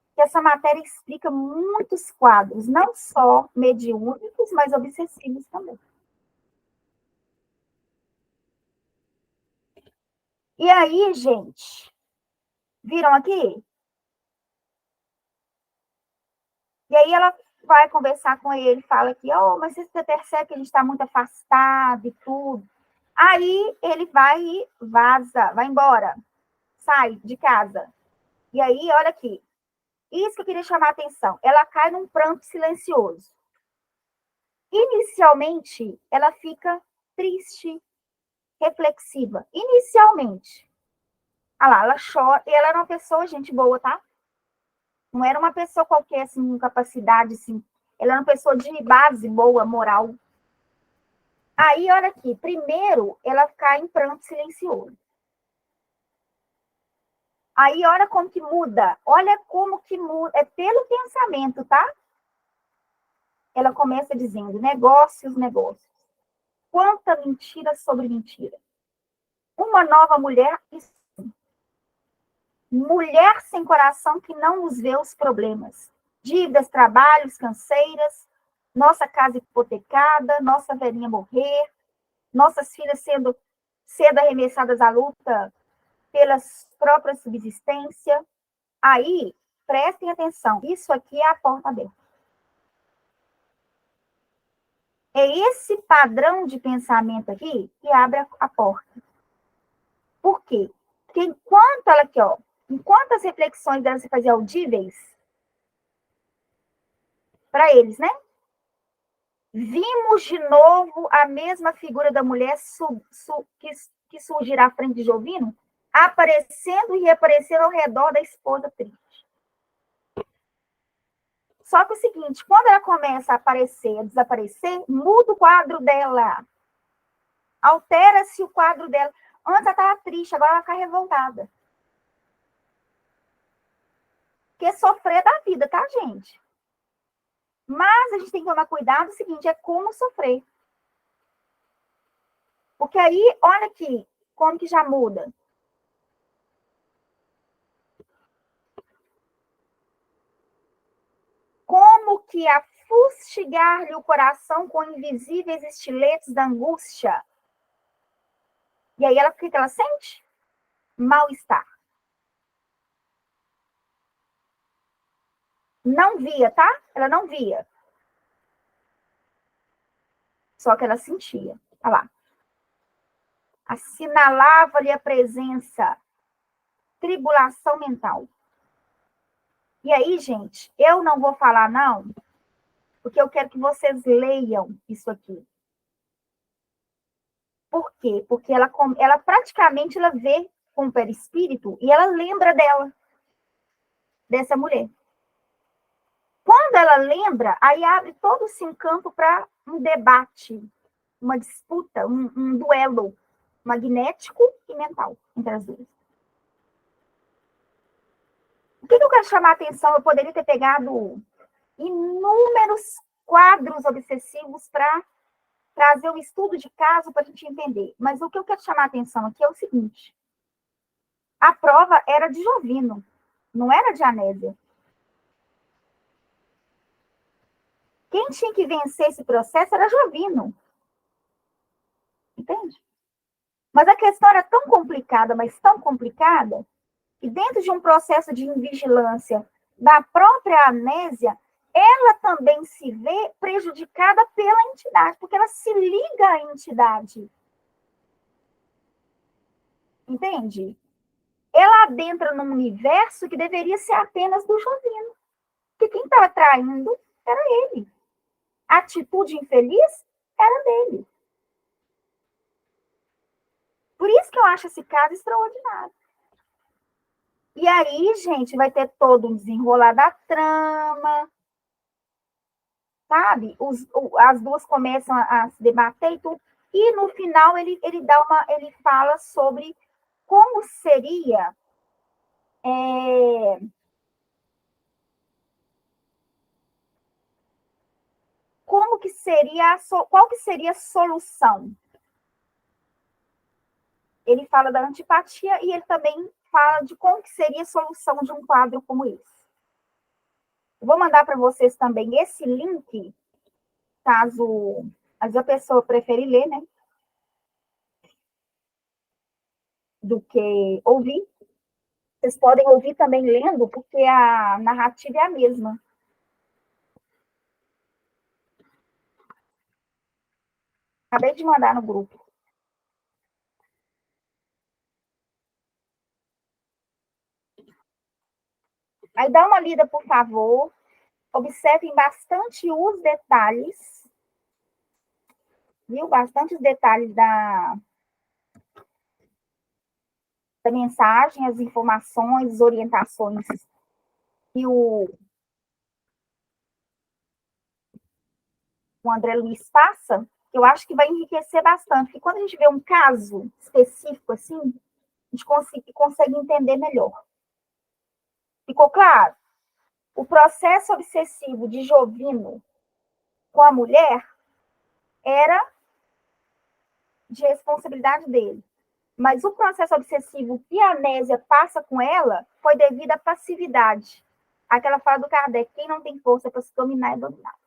Porque essa matéria explica muitos quadros, não só mediúnicos, mas obsessivos também. E aí, gente, viram aqui? E aí ela vai conversar com ele, fala que, mas você percebe que a gente está muito afastado e tudo. Aí ele vai e vaza, vai embora, sai de casa. E aí, olha aqui, isso que eu queria chamar a atenção. Ela cai num pranto silencioso. Inicialmente, ela fica triste, reflexiva. Inicialmente. Olha lá, ela chora. E ela era uma pessoa, gente boa, tá? Não era uma pessoa qualquer, assim, com capacidade, assim. Ela era uma pessoa de base boa, moral. Aí, olha aqui. Primeiro, ela cai em pranto silencioso. Aí, olha como que muda. Olha como que muda. É pelo pensamento, tá? Ela começa dizendo, negócios, negócios. Quanta mentira sobre mentira. Uma nova mulher, mulher sem coração que não nos vê os problemas. Dívidas, trabalhos, canseiras, nossa casa hipotecada, nossa velhinha morrer, nossas filhas sendo cedo arremessadas à luta pela própria subsistência. Aí, prestem atenção, isso aqui é a porta aberta. É esse padrão de pensamento aqui que abre a porta. Por quê? Porque enquanto as reflexões delas se faziam audíveis para eles, né? Vimos de novo a mesma figura da mulher que surgirá à frente de Jovino, aparecendo e reaparecendo ao redor da esposa triste. Só que é o seguinte, quando ela começa a aparecer, a desaparecer, muda o quadro dela. Altera-se o quadro dela. Antes ela estava triste, agora ela fica revoltada. Porque sofrer da vida, tá, gente? Mas a gente tem que tomar cuidado, o seguinte, é como sofrer. Porque aí, olha aqui, como que já muda. Como que a fustigar-lhe o coração com invisíveis estiletes da angústia. E aí, o que ela sente? Mal-estar. Não via, tá? Ela não via. Só que ela sentia. Olha lá. Assinalava-lhe a presença. Tribulação mental. E aí, gente, eu não vou falar, não, porque eu quero que vocês leiam isso aqui. Por quê? Porque ela praticamente ela vê com o perispírito e ela lembra dela, dessa mulher. Quando ela lembra, aí abre todo esse campo para um debate, uma disputa, um duelo magnético e mental entre as duas. O que eu quero chamar a atenção? Eu poderia ter pegado inúmeros quadros obsessivos para trazer um estudo de caso para a gente entender. Mas o que eu quero chamar a atenção aqui é o seguinte: a prova era de Jovino, não era de Anésia. Quem tinha que vencer esse processo era Jovino. Entende? Mas a questão era tão complicada, mas tão complicada, que dentro de um processo de invigilância da própria Anésia, ela também se vê prejudicada pela entidade, porque ela se liga à entidade. Entende? Ela adentra num universo que deveria ser apenas do Jovino. Porque quem estava traindo era ele. A atitude infeliz era dele. Por isso que eu acho esse caso extraordinário. E aí, gente, vai ter todo um desenrolar da trama, sabe? As duas começam a se debater e tudo. E no final ele fala sobre como seria qual que seria a solução. Ele fala da antipatia e ele também fala de como que seria a solução de um quadro como esse. Eu vou mandar para vocês também esse link, caso a pessoa preferir ler, né? Do que ouvir. Vocês podem ouvir também lendo, porque a narrativa é a mesma. Acabei de mandar no grupo. Aí dá uma lida, por favor. Observem bastante os detalhes. Viu? Bastante os detalhes da mensagem, as informações, as orientações que o André Luiz passa, eu acho que vai enriquecer bastante. Porque quando a gente vê um caso específico assim, a gente consegue entender melhor. Ficou claro? O processo obsessivo de Jovino com a mulher era de responsabilidade dele. Mas o processo obsessivo que a Anésia passa com ela foi devido à passividade. Aquela fala do Kardec: quem não tem força para se dominar é dominado.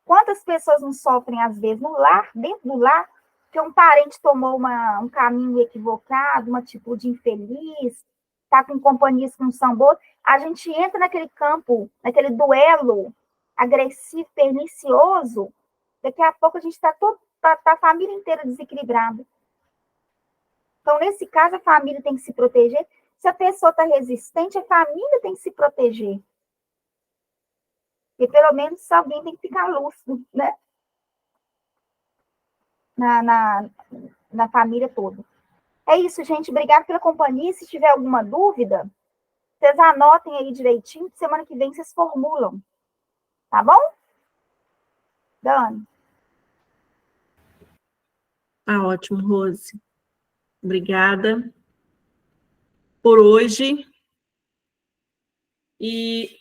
Quantas pessoas não sofrem, às vezes, no lar, dentro do lar, que um parente tomou um caminho equivocado, uma atitude infeliz, está com companhias que não são boas, a gente entra naquele campo, naquele duelo agressivo, pernicioso, daqui a pouco a gente está a família inteira desequilibrada. Então, nesse caso, a família tem que se proteger. Se a pessoa está resistente, a família tem que se proteger. E pelo menos alguém tem que ficar lúcido, né? Na família toda. É isso, gente. Obrigada pela companhia. Se tiver alguma dúvida, vocês anotem aí direitinho. Semana que vem vocês formulam. Tá bom? Dani? Tá ótimo, Rose. Obrigada por hoje. E